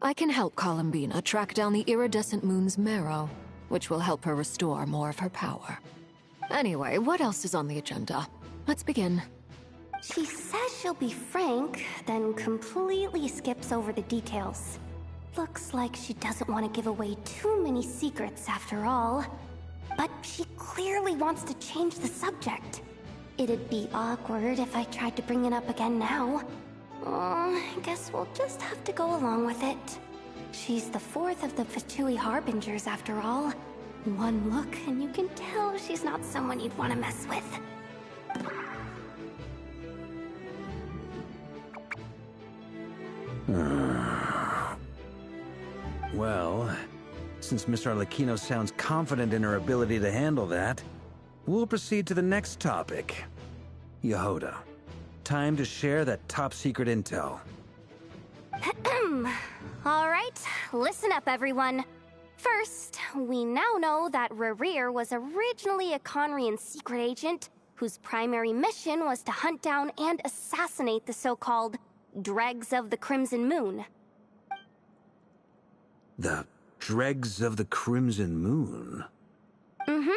I can help Columbina track down the iridescent moon's marrow, which will help her restore more of her power. Anyway, what else is on the agenda? Let's begin. She says she'll be frank, then completely skips over the details. Looks like she doesn't want to give away too many secrets after all. But she clearly wants to change the subject. It'd be awkward if I tried to bring it up again now. I guess we'll just have to go along with it. She's the fourth of the Fatui harbingers after all. One look and you can tell she's not someone you'd want to mess with. Well, since Miss Arlecchino sounds confident in her ability to handle that, we'll proceed to the next topic. Yehoda, time to share that top-secret intel. Alright, listen up everyone. First, we now know that Rerir was originally a Conrian secret agent whose primary mission was to hunt down and assassinate the so-called Dregs of the Crimson Moon. The Dregs of the Crimson Moon? Mm-hmm.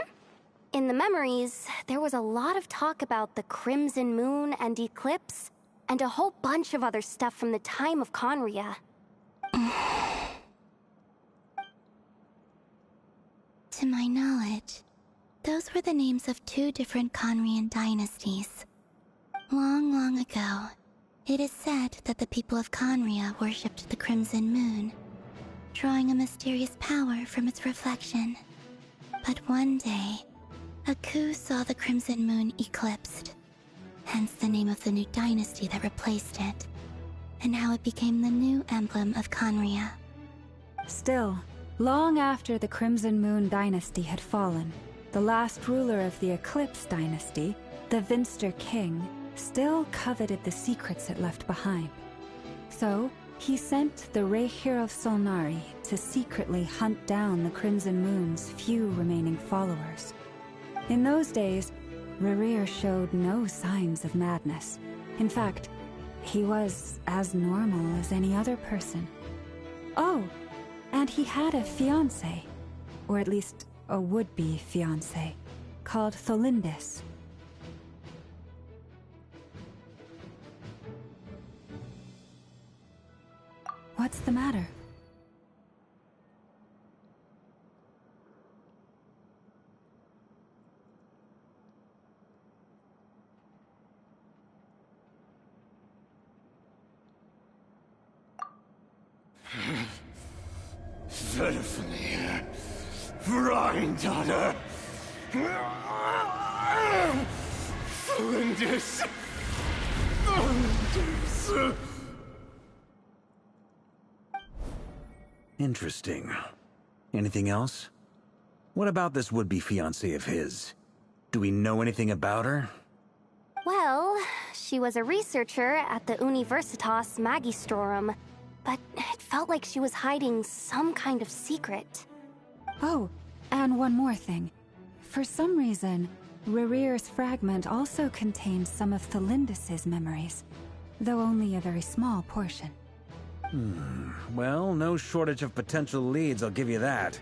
In the memories, there was a lot of talk about the Crimson Moon and Eclipse, and a whole bunch of other stuff from the time of Conria. To my knowledge, those were the names of two different Conrian dynasties. Long, long ago, it is said that the people of Conria worshipped the Crimson Moon, drawing a mysterious power from its reflection. But one day, a coup saw the Crimson Moon eclipsed, hence the name of the new dynasty that replaced it, and how it became the new emblem of Conria. Still, long after the Crimson Moon dynasty had fallen, the last ruler of the Eclipse dynasty, the Vinster King, still coveted the secrets it left behind. So, he sent the Rehir of Solnari to secretly hunt down the Crimson Moon's few remaining followers. In those days, Rerir showed no signs of madness. In fact, he was as normal as any other person. Oh, and he had a fiancé, or at least a would-be fiancé, called Tholindis. What's the matter? Stephanie, granddaughter, Flinders. Interesting. Anything else? What about this would-be fiancée of his? Do we know anything about her? Well, she was a researcher at the Universitas Magistrorum, but it felt like she was hiding some kind of secret. Oh, and one more thing. For some reason, Rerear's fragment also contains some of Thelindis' memories, though only a very small portion. Well, no shortage of potential leads, I'll give you that.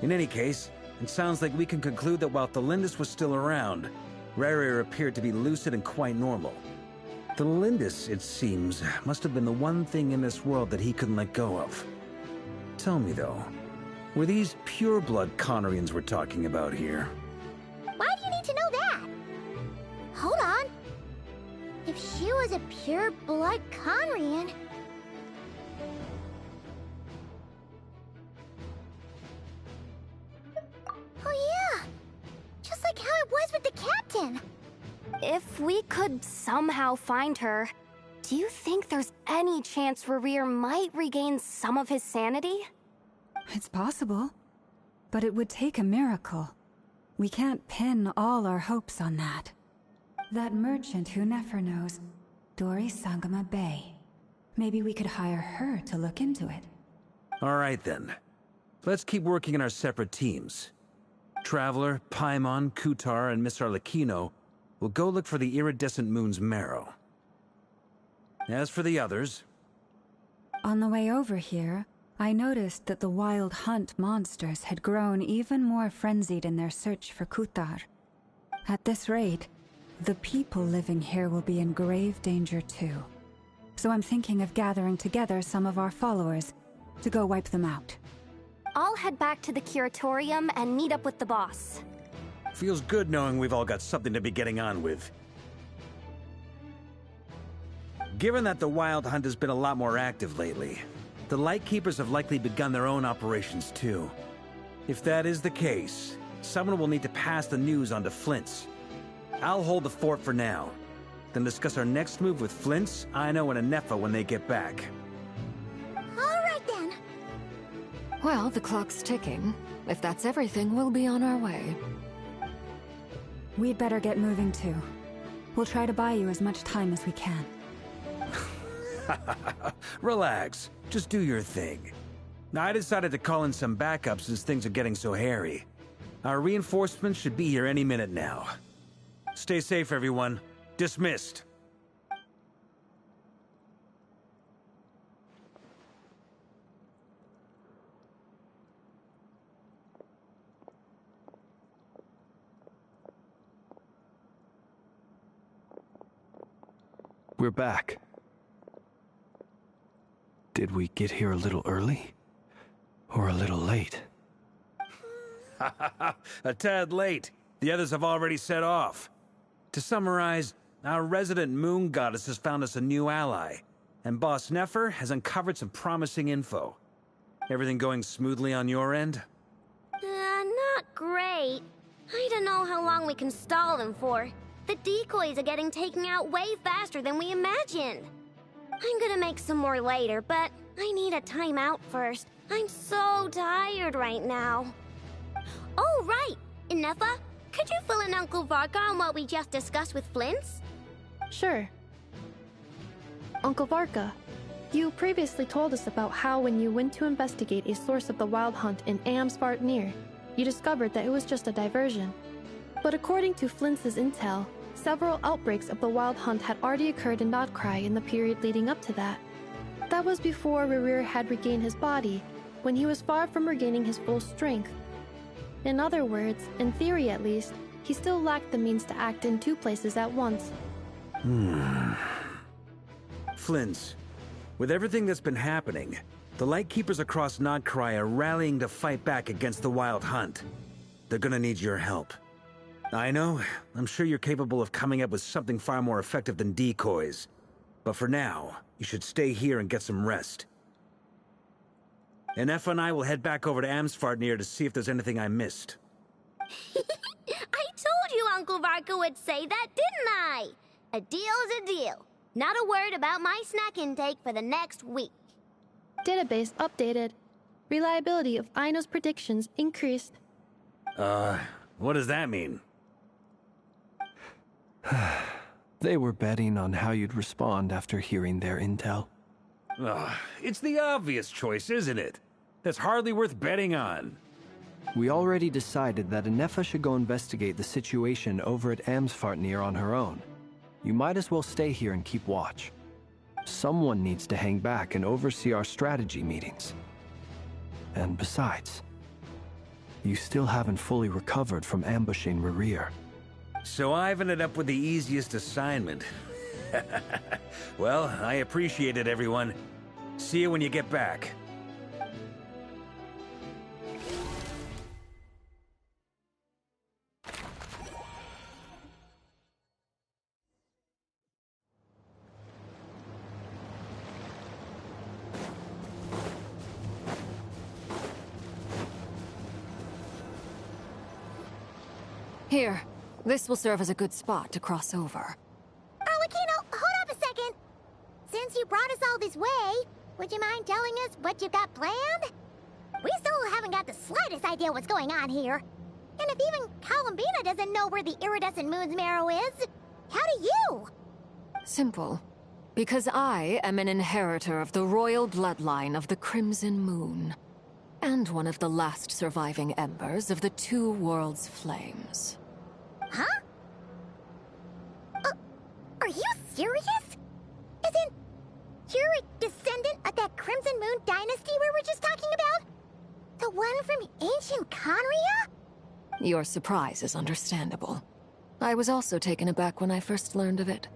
In any case, it sounds like we can conclude that while Thelindis was still around, Rerear appeared to be lucid and quite normal. Thelindis, it seems, must have been the one thing in this world that he couldn't let go of. Tell me, though, were these pure-blood Conorians we're talking about here? Why do you need to know that? Hold on. If she was a pure-blood Conrian... Oh yeah! Just like how it was with the captain! If we could somehow find her, do you think there's any chance Rerear might regain some of his sanity? It's possible, but it would take a miracle. We can't pin all our hopes on that. That merchant who Nefer knows, Dori Sangama Bay. Maybe we could hire her to look into it. All right, then. Let's keep working in our separate teams. Traveler, Paimon, Kutar, and Miss Arlecchino will go look for the iridescent moon's marrow. As for the others... On the way over here, I noticed that the Wild Hunt monsters had grown even more frenzied in their search for Kutar. At this rate, the people living here will be in grave danger too. So I'm thinking of gathering together some of our followers to go wipe them out. I'll head back to the Curatorium and meet up with the boss. Feels good knowing we've all got something to be getting on with. Given that the Wild Hunt has been a lot more active lately, the Lightkeepers have likely begun their own operations too. If that is the case, someone will need to pass the news on to Flint's. I'll hold the fort for now, then discuss our next move with Flint's, Aino, and Anefa when they get back. Alright then. Well, the clock's ticking. If that's everything, we'll be on our way. We'd better get moving too. We'll try to buy you as much time as we can. Relax. Just do your thing. I decided to call in some backup since things are getting so hairy. Our reinforcements should be here any minute now. Stay safe, everyone. Dismissed. We're back. Did we get here a little early? Or a little late? A tad late. The others have already set off. To summarize, our resident moon goddess has found us a new ally, and Boss Nefer has uncovered some promising info. Everything going smoothly on your end? Not great. I don't know how long we can stall them for. The decoys are getting taken out way faster than we imagined. I'm gonna make some more later, but I need a timeout first. I'm so tired right now. Oh, right! Inefa, could you fill in Uncle Varka on what we just discussed with Flint's? Sure. Uncle Varka, you previously told us about how when you went to investigate a source of the Wild Hunt in Amsvartnir, you discovered that it was just a diversion. But according to Flint's intel, several outbreaks of the Wild Hunt had already occurred in Nodcry in the period leading up to that. That was before Rerear had regained his body, when he was far from regaining his full strength. In other words, in theory at least, he still lacked the means to act in two places at once. Flint's, with everything that's been happening, the Lightkeepers across Nodcry are rallying to fight back against the Wild Hunt. They're gonna need your help. I know, I'm sure you're capable of coming up with something far more effective than decoys. But for now, you should stay here and get some rest. Enefa and I will head back over to Amsfartnir to see if there's anything I missed. I told you Uncle Varka would say that, didn't I? A deal's a deal. Not a word about my snack intake for the next week. Database updated. Reliability of Aino's predictions increased. What does that mean? They were betting on how you'd respond after hearing their intel. It's the obvious choice, isn't it? That's hardly worth betting on. We already decided that Enefa should go investigate the situation over at Amsfartnir on her own. You might as well stay here and keep watch. Someone needs to hang back and oversee our strategy meetings. And besides, you still haven't fully recovered from ambushing Rerir. So I've ended up with the easiest assignment. Well, I appreciate it, everyone. See you when you get back. Here, this will serve as a good spot to cross over. Arlecchino, hold up a second. Since you brought us all this way, would you mind telling us what you got planned? We still haven't got the slightest idea what's going on here. And if even Columbina doesn't know where the iridescent moon's marrow is, how do you? Simple. Because I am an inheritor of the royal bloodline of the Crimson Moon. And one of the last surviving embers of the Two Worlds' flames. Huh? Are you serious? Isn't you're a descendant of that Crimson Moon dynasty we were just talking about? The one from ancient Conria? Your surprise is understandable. I was also taken aback when I first learned of it.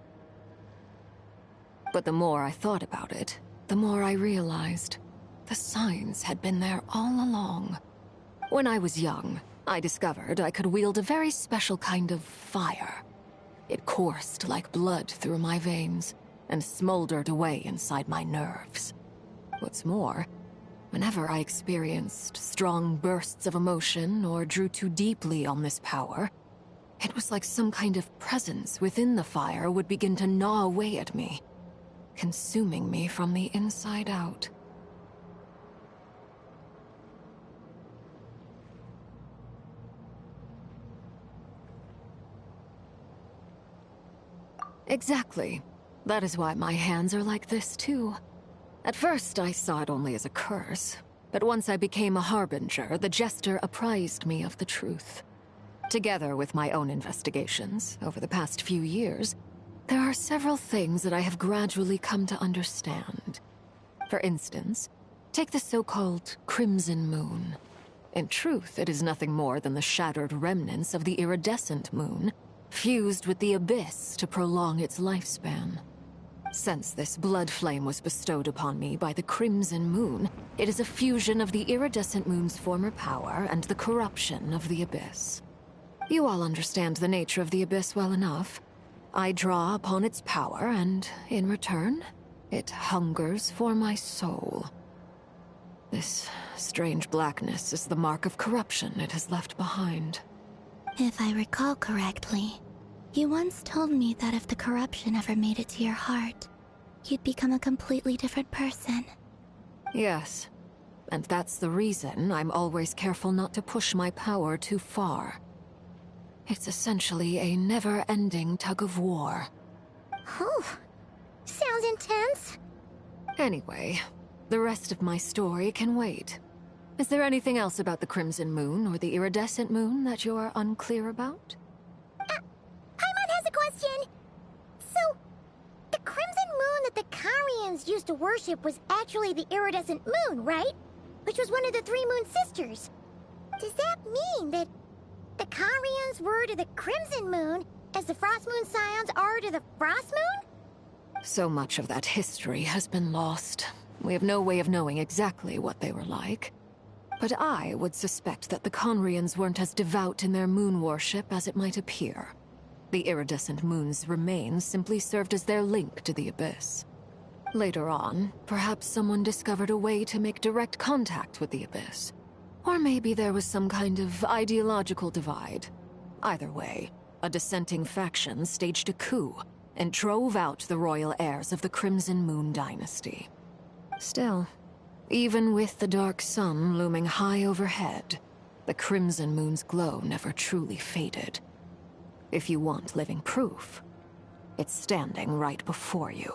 But the more I thought about it, the more I realized the signs had been there all along. When I was young, I discovered I could wield a very special kind of fire. It coursed like blood through my veins and smoldered away inside my nerves. What's more, whenever I experienced strong bursts of emotion or drew too deeply on this power, it was like some kind of presence within the fire would begin to gnaw away at me, consuming me from the inside out. Exactly. That is why my hands are like this, too. At first, I saw it only as a curse, but once I became a harbinger, the Jester apprised me of the truth. Together with my own investigations, over the past few years, there are several things that I have gradually come to understand. For instance, take the so-called Crimson Moon. In truth, it is nothing more than the shattered remnants of the iridescent moon, fused with the Abyss to prolong its lifespan. Since this blood flame was bestowed upon me by the Crimson Moon, it is a fusion of the iridescent moon's former power and the corruption of the Abyss. You all understand the nature of the Abyss well enough. I draw upon its power, and in return, it hungers for my soul. This strange blackness is the mark of corruption it has left behind. If I recall correctly, you once told me that if the corruption ever made it to your heart, you'd become a completely different person. Yes, and that's the reason I'm always careful not to push my power too far. It's essentially a never-ending tug-of-war. Whew. Sounds intense. Anyway, the rest of my story can wait. Is there anything else about the Crimson Moon or the Iridescent Moon that you're unclear about? Paimon has a question. So, the Crimson Moon that the Carians used to worship was actually the Iridescent Moon, right? Which was one of the three Moon Sisters. Does that mean that the Carians were to the Crimson Moon as the Frost Moon Scions are to the Frost Moon? So much of that history has been lost. We have no way of knowing exactly what they were like. But I would suspect that the Conrians weren't as devout in their moon worship as it might appear. The iridescent moon's remains simply served as their link to the Abyss. Later on, perhaps someone discovered a way to make direct contact with the Abyss. Or maybe there was some kind of ideological divide. Either way, a dissenting faction staged a coup and drove out the royal heirs of the Crimson Moon dynasty. Still, even with the dark sun looming high overhead, the Crimson Moon's glow never truly faded. If you want living proof, it's standing right before you.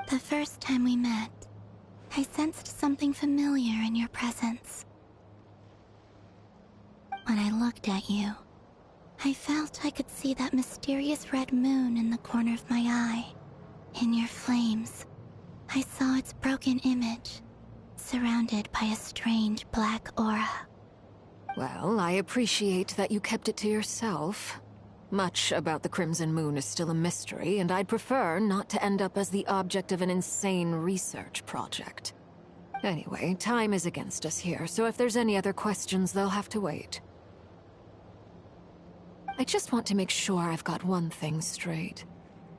The first time we met, I sensed something familiar in your presence. When I looked at you, I felt I could see that mysterious red moon in the corner of my eye. In your flames, I saw its broken image, surrounded by a strange black aura. Well, I appreciate that you kept it to yourself. Much about the Crimson Moon is still a mystery, and I'd prefer not to end up as the object of an insane research project. Anyway, time is against us here, so if there's any other questions, they'll have to wait. I just want to make sure I've got one thing straight.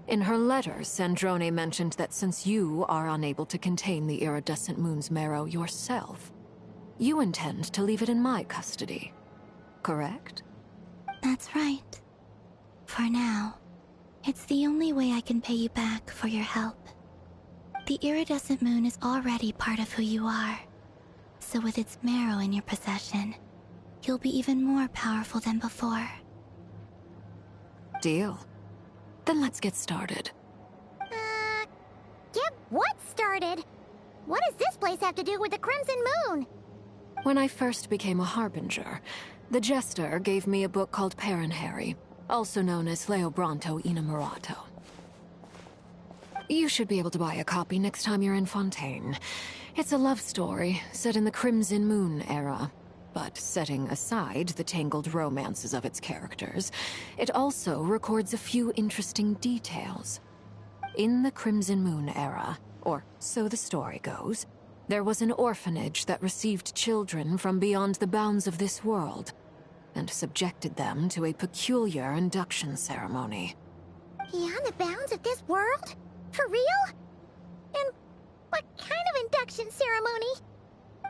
In her letter, Sandrone mentioned that since you are unable to contain the iridescent moon's marrow yourself, you intend to leave it in my custody. Correct? That's right. For now, it's the only way I can pay you back for your help. The iridescent moon is already part of who you are, so with its marrow in your possession, you'll be even more powerful than before. Deal. Then let's get started. Get what started? What does this place have to do with the Crimson Moon? When I first became a Harbinger, the Jester gave me a book called Harry, also known as Leobranto Inamorato. You should be able to buy a copy next time you're in Fontaine. It's a love story set in the Crimson Moon era, but setting aside the tangled romances of its characters, it also records a few interesting details. In the Crimson Moon era, or so the story goes, there was an orphanage that received children from beyond the bounds of this world, and subjected them to a peculiar induction ceremony. Beyond the bounds of this world? For real? And what kind of induction ceremony?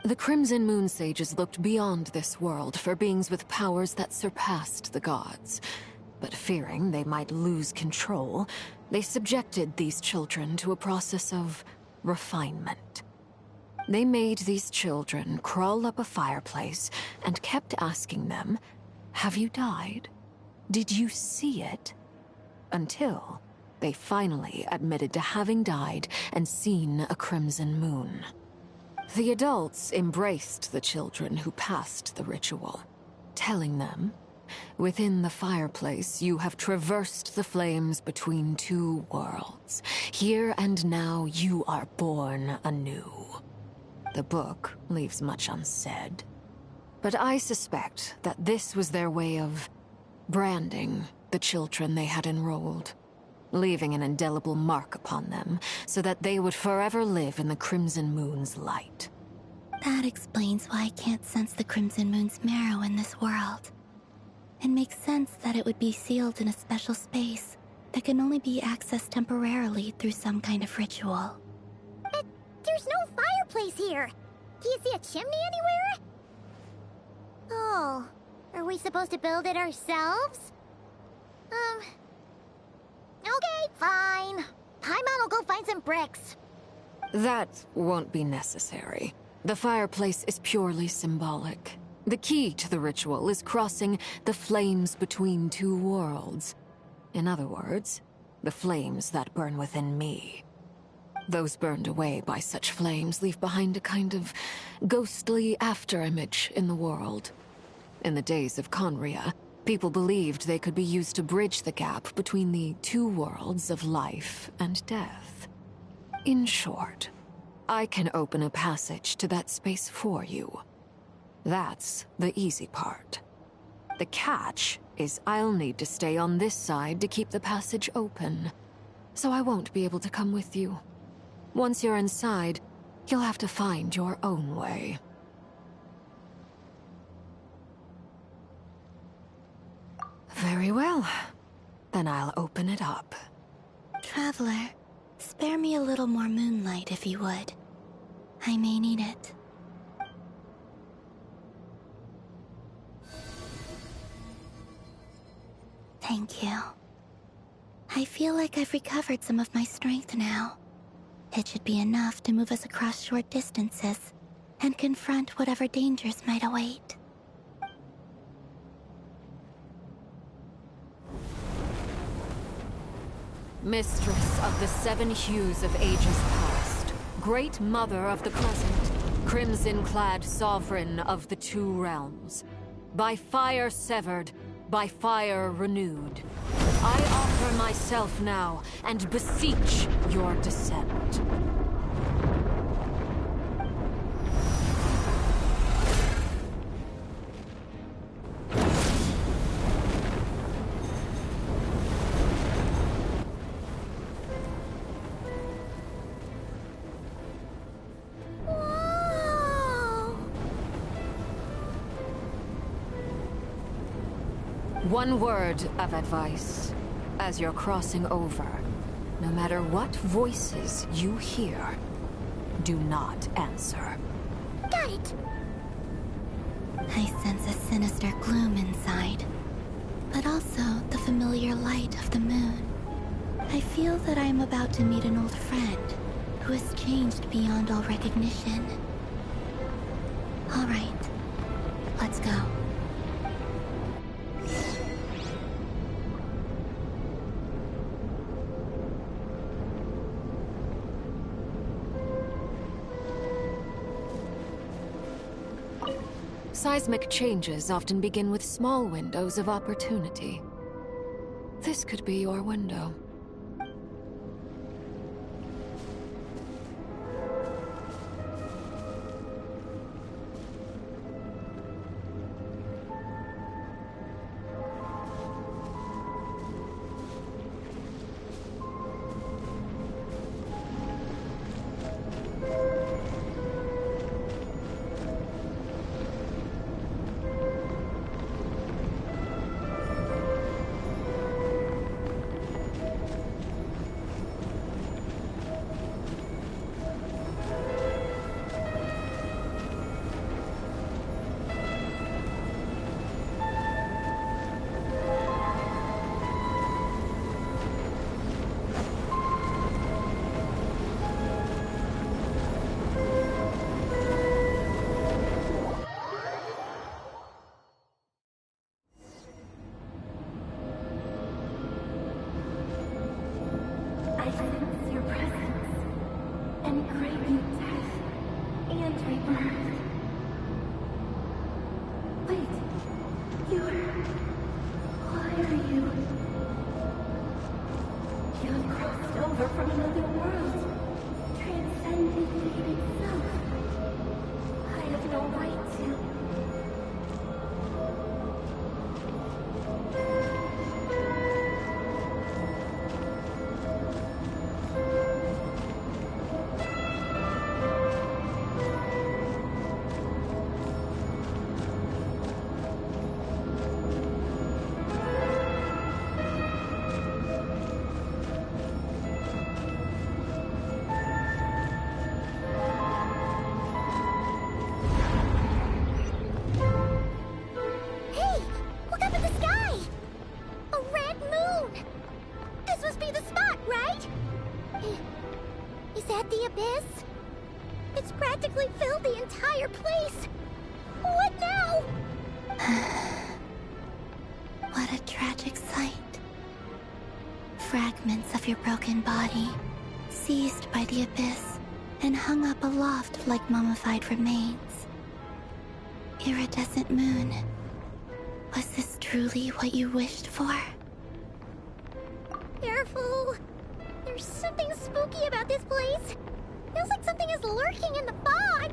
The Crimson Moon sages looked beyond this world for beings with powers that surpassed the gods. But fearing they might lose control, they subjected these children to a process of refinement. They made these children crawl up a fireplace and kept asking them, "Have you died? Did you see it?" Until they finally admitted to having died and seen a crimson moon. The adults embraced the children who passed the ritual, telling them, "Within the fireplace, you have traversed the flames between two worlds. Here and now, you are born anew." The book leaves much unsaid, but I suspect that this was their way of branding the children they had enrolled, leaving an indelible mark upon them so that they would forever live in the Crimson Moon's light. That explains why I can't sense the Crimson Moon's marrow in this world. It makes sense that it would be sealed in a special space that can only be accessed temporarily through some kind of ritual. But there's no fireplace here. Do you see a chimney anywhere? Oh, are we supposed to build it ourselves? Okay, fine. Paimon will go find some bricks. That won't be necessary. The fireplace is purely symbolic. The key to the ritual is crossing the flames between two worlds. In other words, the flames that burn within me. Those burned away by such flames leave behind a kind of ghostly afterimage in the world. In the days of Conria, people believed they could be used to bridge the gap between the two worlds of life and death. In short, I can open a passage to that space for you. That's the easy part. The catch is I'll need to stay on this side to keep the passage open, so I won't be able to come with you. Once you're inside, you'll have to find your own way. Very well. Then I'll open it up. Traveler, Spare me a little more moonlight, if you would. I may need it. Thank you. I feel like I've recovered some of my strength now. It should be enough to move us across short distances and confront whatever dangers might await. Mistress of the seven hues of ages past, great mother of the present, crimson-clad sovereign of the two realms, by fire severed, by fire renewed, I offer myself now and beseech your descent. One word of advice. As you're crossing over, no matter what voices you hear, do not answer. Got it! I sense a sinister gloom inside, but also the familiar light of the moon. I feel that I am about to meet an old friend who has changed beyond all recognition. All right, let's go. Seismic changes often begin with small windows of opportunity. This could be your window. Fragments of your broken body, seized by the abyss, and hung up aloft like mummified remains. Iridescent moon, was this truly what you wished for? Careful! There's something spooky about this place. Feels like something is lurking in the fog.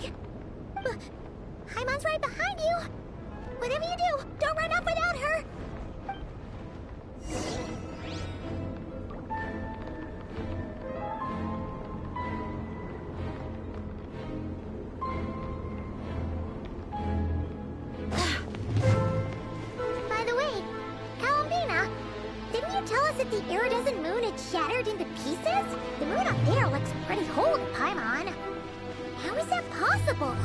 Haimon's right behind you. Whatever you do, don't run off without her. the iridescent moon had shattered into pieces? The moon up there looks pretty whole to Paimon. How is that possible?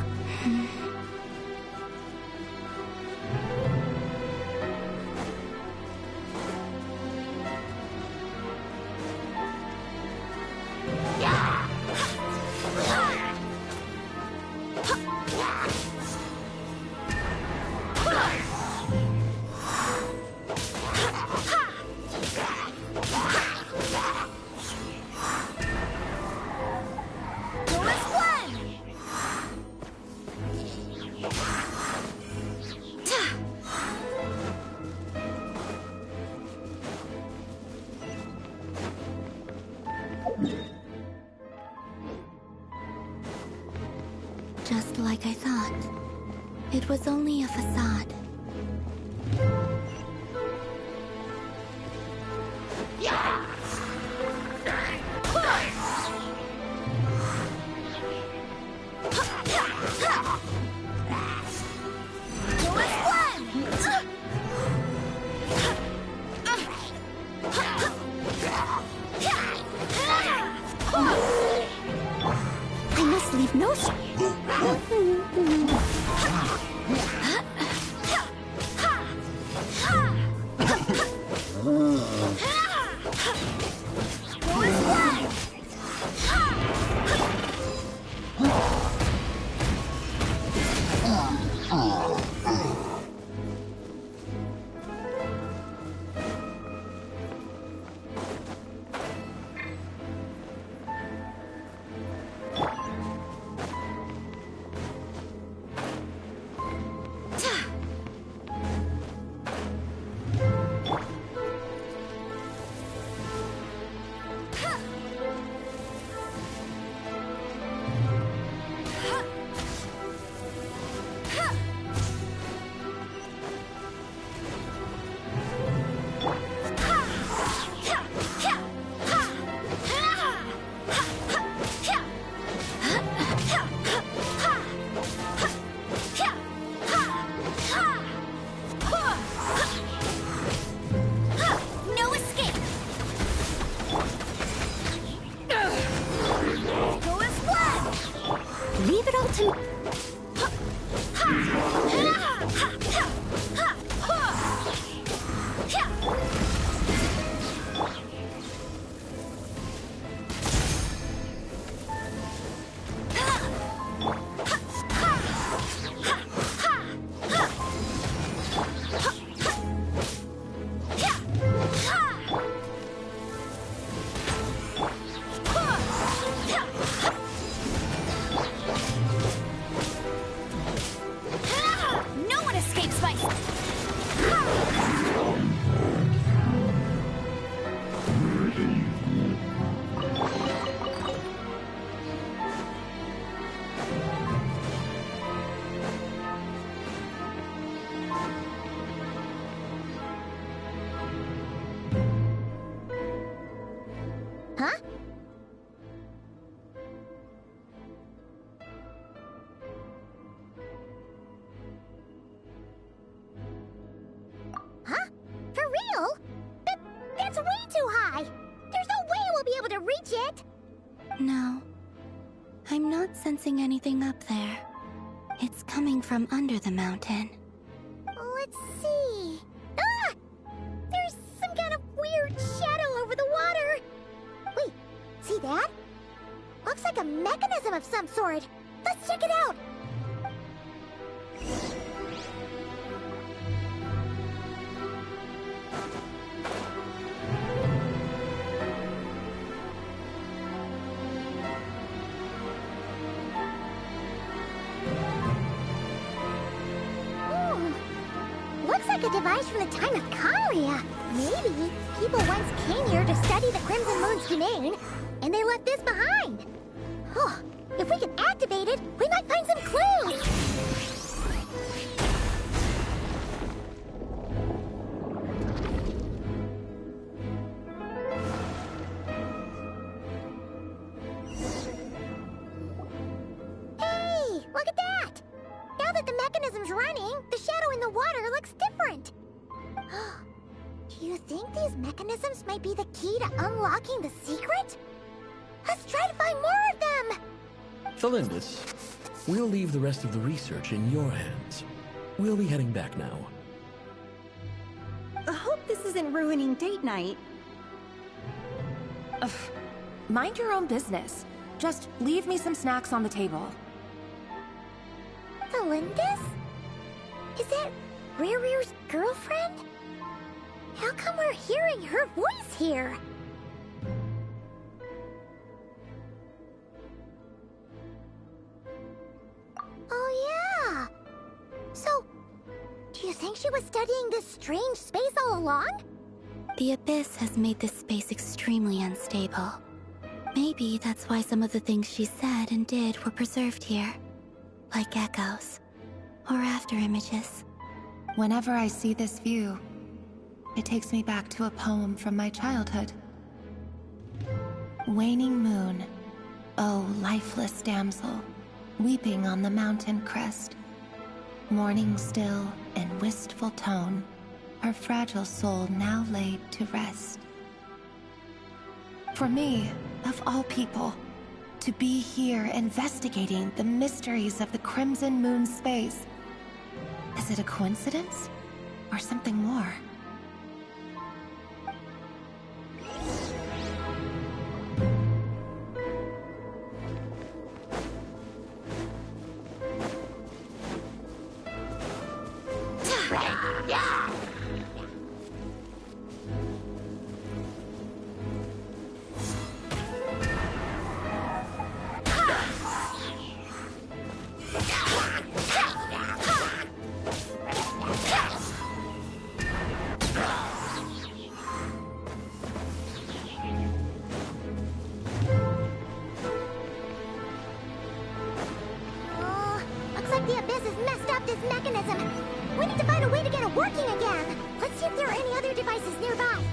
Just like I thought. It was only a facade. I must leave no Leave it all to me. Huh? Huh? For real? That's way too high! There's no way we'll be able to reach it! No. I'm not sensing anything up there. It's coming from under the mountain. Let's see... Ah! There's some kind of weird shadow over the water! Wait, see that? Looks like a mechanism of some sort. Let's check it out! Looks like a device from the time of Kalia. Maybe people once came here to study the Crimson Moon's domain, and they left this behind. Oh, if we can activate it, we might find some clues. Hey, look at that! Now that the mechanism's running, the shadow in the water looks different. Do you think these mechanisms might be the key to unlocking the secret? Let's try to find more of them! Thalindis, we'll leave the rest of the research in your hands. We'll be heading back now. I hope this isn't ruining date night. Ugh. Mind your own business. Just leave me some snacks on the table. Thalindis? Is that Rerear's girlfriend? How come we're hearing her voice here? Oh yeah! So, do you think she was studying this strange space all along? The Abyss has made this space extremely unstable. Maybe that's why some of the things she said and did were preserved here. Like echoes. Or after images. Whenever I see this view, it takes me back to a poem from my childhood. Waning moon, oh lifeless damsel, weeping on the mountain crest. Mourning still in wistful tone, her fragile soul now laid to rest. For me, of all people, to be here investigating the mysteries of the Crimson Moon space. Is it a coincidence? Or something more? The Abyss has messed up this mechanism. We need to find a way to get it working again. Let's see if there are any other devices nearby.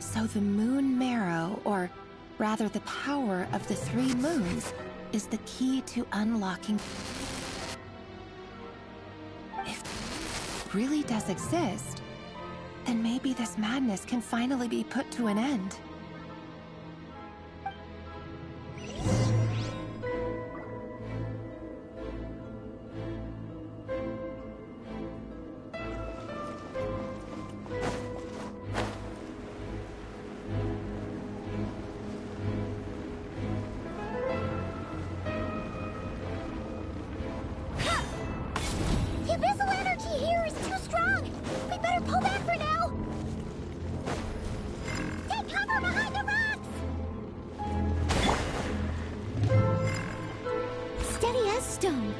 So the moon marrow, or rather the power of the 3 moons, is the key to unlocking. If it really does exist, then maybe this madness can finally be put to an end. The abyssal energy here is too strong! We better pull Death Stone.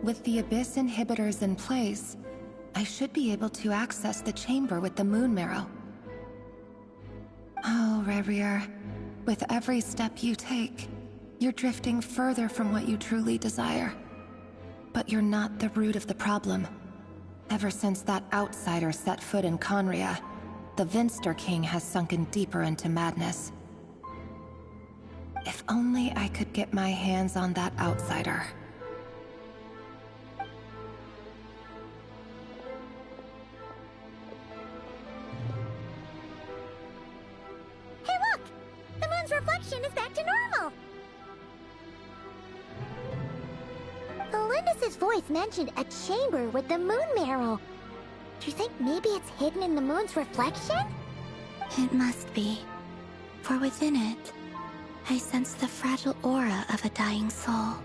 With the Abyss inhibitors in place, I should be able to access the chamber with the Moon Marrow. Oh, Rerir, with every step you take, you're drifting further from what you truly desire. But you're not the root of the problem. Ever since that outsider set foot in Conria, the Vinster King has sunken deeper into madness. If only I could get my hands on that outsider. Hey look! The moon's reflection is back to normal! Elendis' voice mentioned a chamber with the Moon Marrow. Do you think maybe it's hidden in the moon's reflection? It must be. For within it, I sense the fragile aura of a dying soul.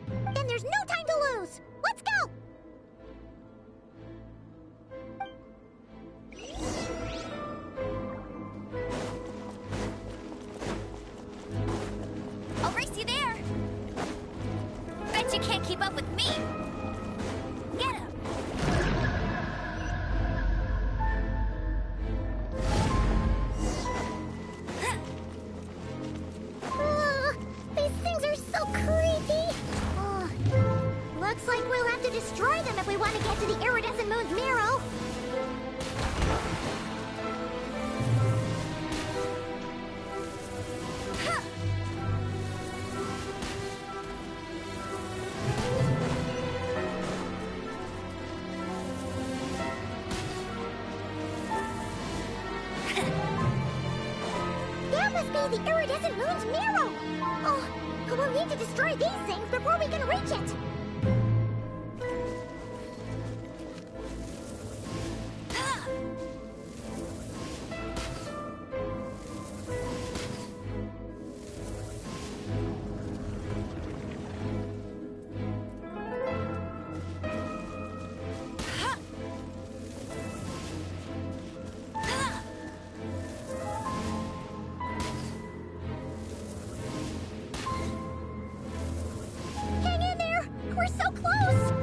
Then there's no time to lose! Let's go! I'll race you there. Bet you can't keep up with me. Get him. These things are so creepy! Looks like we'll have to destroy them if we want to get to the iridescent moon's marrow. That must be the iridescent moon's marrow! Oh, we'll need to destroy these things before we can reach it! Hang in there! We're so close!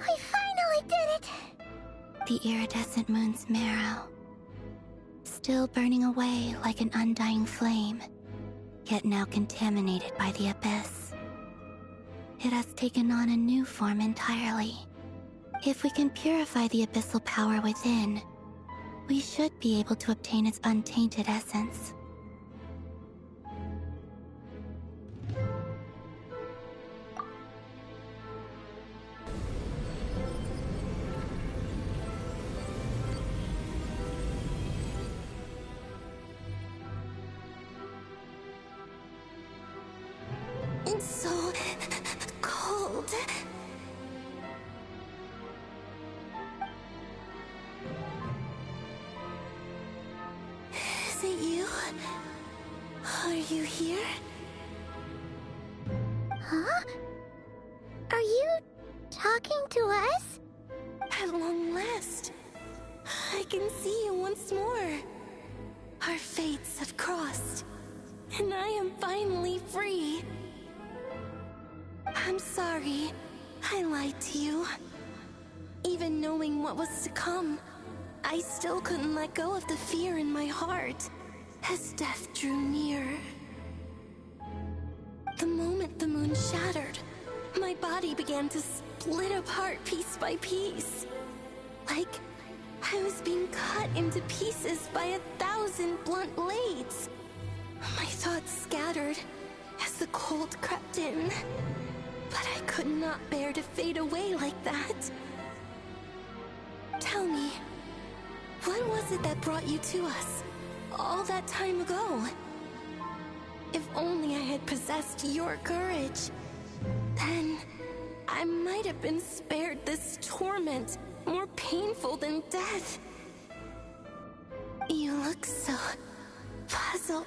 I finally did it! The iridescent moon's marrow. Still burning away like an undying flame, yet now contaminated by the abyss. It has taken on a new form entirely. If we can purify the abyssal power within, we should be able to obtain its untainted essence. It's so cold. Is it you? Are you here? Huh? Are you talking to us? At long last, I can see you once more. Our fates have crossed, and I am finally free. I'm sorry, I lied to you. Even knowing what was to come, I still couldn't let go of the fear in my heart as death drew near. body began to split apart piece by piece. Like I was being cut into pieces by 1,000 blunt blades. My thoughts scattered as the cold crept in. But I could not bear to fade away like that. Tell me, what was it that brought you to us all that time ago? If only I had possessed your courage, then I might have been spared this torment more painful than death. You look so puzzled.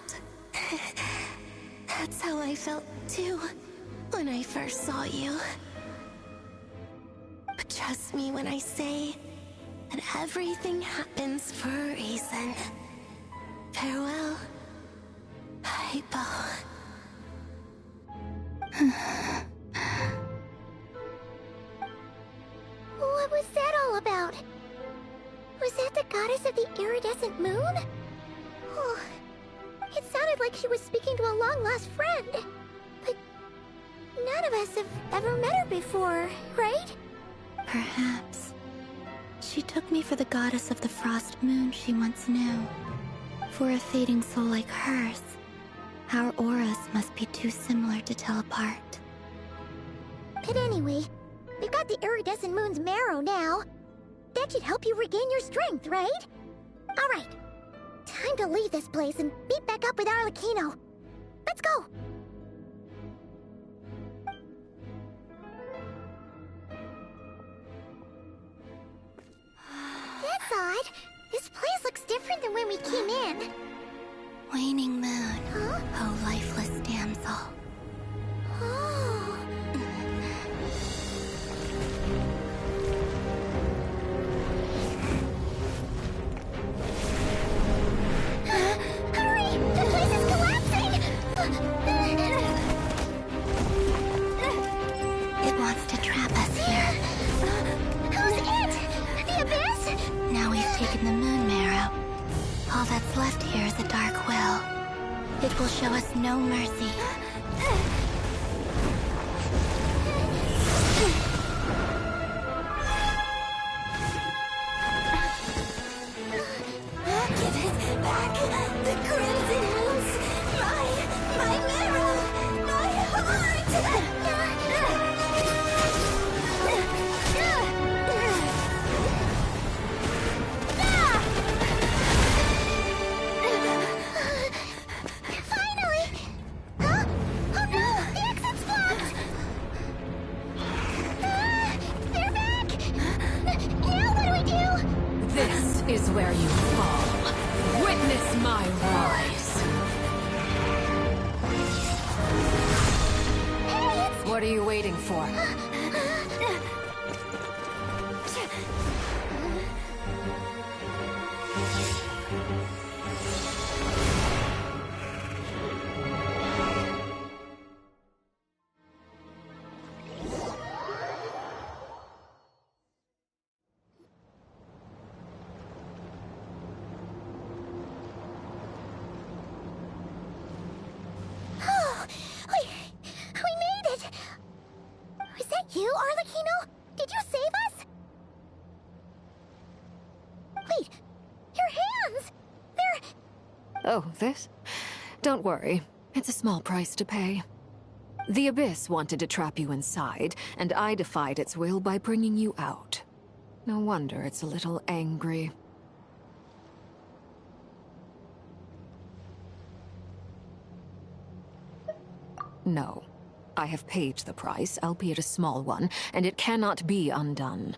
That's how I felt too when I first saw you. But trust me when I say that everything happens for a reason. Farewell, Hypo. What was that all about? Was that the goddess of the iridescent moon? Oh, it sounded like she was speaking to a long-lost friend. But none of us have ever met her before, right? Perhaps. She took me for the goddess of the frost moon she once knew. For a fading soul like hers, our auras must be too similar to tell apart. But anyway, we've got the iridescent moon's marrow now. That should help you regain your strength, right? Alright, time to leave this place and meet back up with Arlecchino. Let's go! That's odd. This place looks different than when we came in. Waning moon, huh? oh lifeless damsel. Oh. Hurry! The place is collapsing! It wants to trap us here. Who's it? The Abyss? Now we've taken the moon marrow. All that's left here is a dark will. It will show us no mercy. Give it back! The crimson moons! My marrow! My heart! Finally! Huh? Oh no! The exit's blocked! They're back! Now what do we do? This is where you fall. Witness my rise. Hey, it's... What are you waiting for? Oh, we made it! Was that you, Arlecchino? Did you save us? Wait, your hands! They're... Oh, this? Don't worry. It's a small price to pay. The Abyss wanted to trap you inside, and I defied its will by bringing you out. No wonder it's a little angry. No. I have paid the price, albeit a small one, and it cannot be undone.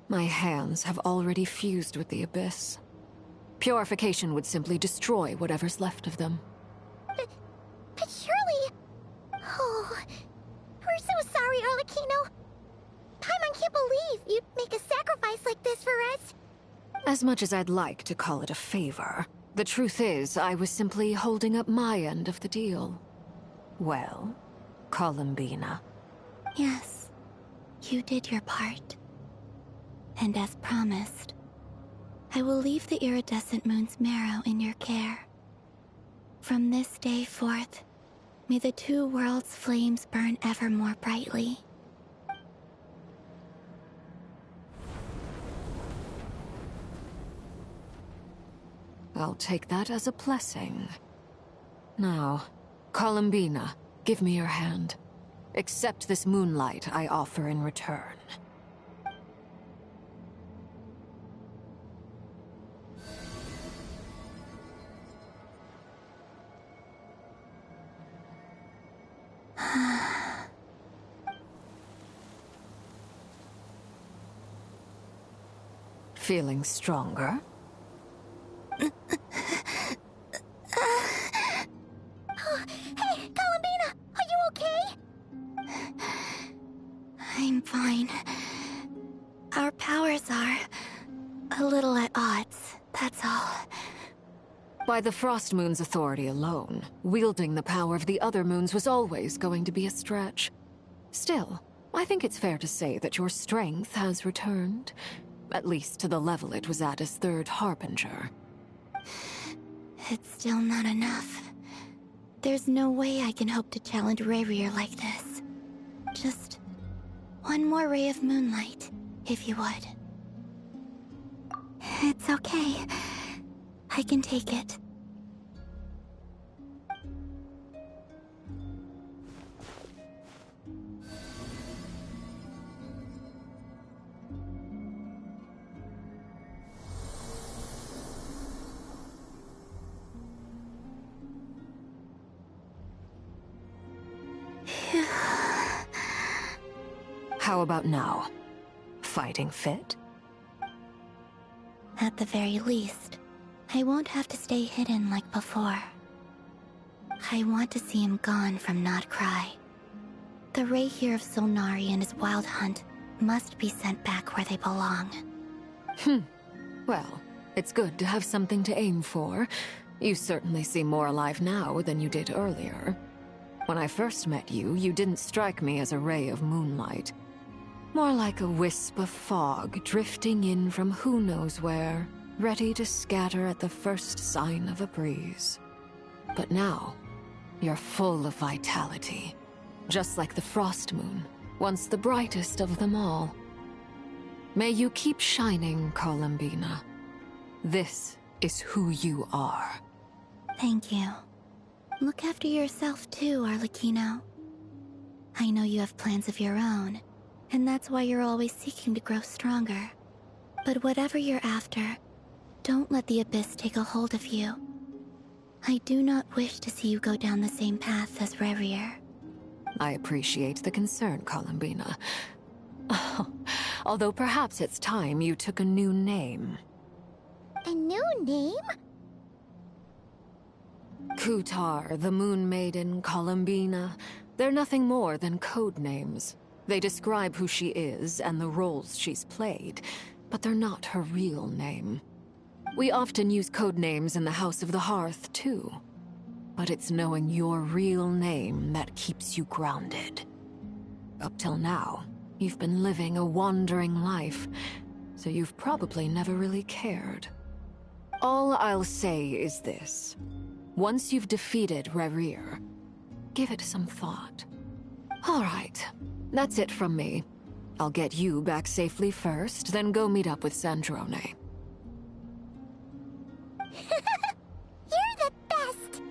My hands have already fused with the Abyss. Purification would simply destroy whatever's left of them. But surely... Oh, we're so sorry, Arlecchino. Paimon can't believe you'd make a sacrifice like this for us. As much as I'd like to call it a favor, the truth is I was simply holding up my end of the deal. Well, Columbina. Yes, you did your part. And as promised, I will leave the iridescent moon's marrow in your care. From this day forth, may the two worlds' flames burn ever more brightly. I'll take that as a blessing. Now, Columbina, give me your hand. Accept this moonlight I offer in return. Feeling stronger? Hey, Columbina! Are you okay? I'm fine. Our powers are a little at odds, that's all. By the Frost Moon's authority alone, wielding the power of the other moons was always going to be a stretch. Still, I think it's fair to say that your strength has returned. At least to the level it was at as Third Harbinger. It's still not enough. There's no way I can hope to challenge Rayrear like this. Just one more ray of moonlight, if you would. It's okay. I can take it. How about now? Fighting fit? At the very least, I won't have to stay hidden like before. I want to see him gone from Notcry. The Rayhear of Solnari and his wild hunt must be sent back where they belong. Well, it's good to have something to aim for. You certainly seem more alive now than you did earlier. When I first met you, you didn't strike me as a ray of moonlight. More like a wisp of fog drifting in from who knows where, ready to scatter at the first sign of a breeze. But now, you're full of vitality. Just like the Frost Moon, once the brightest of them all. May you keep shining, Columbina. This is who you are. Thank you. Look after yourself too, Arlecchino. I know you have plans of your own, and that's why you're always seeking to grow stronger. But whatever you're after, don't let the Abyss take a hold of you. I do not wish to see you go down the same path as Rayrear. I appreciate the concern, Columbina. Although perhaps it's time you took a new name. A new name? Kutar, the Moon Maiden, Columbina. They're nothing more than code names. They describe who she is and the roles she's played, but they're not her real name. We often use code names in the House of the Hearth, too. But it's knowing your real name that keeps you grounded. Up till now, you've been living a wandering life, so you've probably never really cared. All I'll say is this. Once you've defeated Rayrear, give it some thought. All right, that's it from me. I'll get you back safely first, then go meet up with Sandrone. You're the best!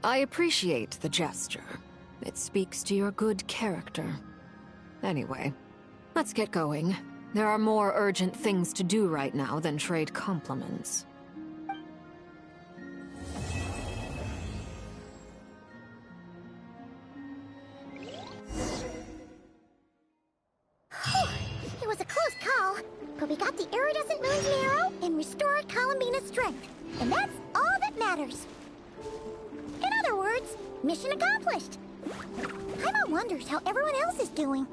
I appreciate the gesture. It speaks to your good character. Anyway, let's get going. There are more urgent things to do right now than trade compliments. It was a close call, but we got the iridescent moon's arrow and restored Columbina's strength. And that's all that matters. In other words, mission accomplished. Paimon wonders how everyone else is doing.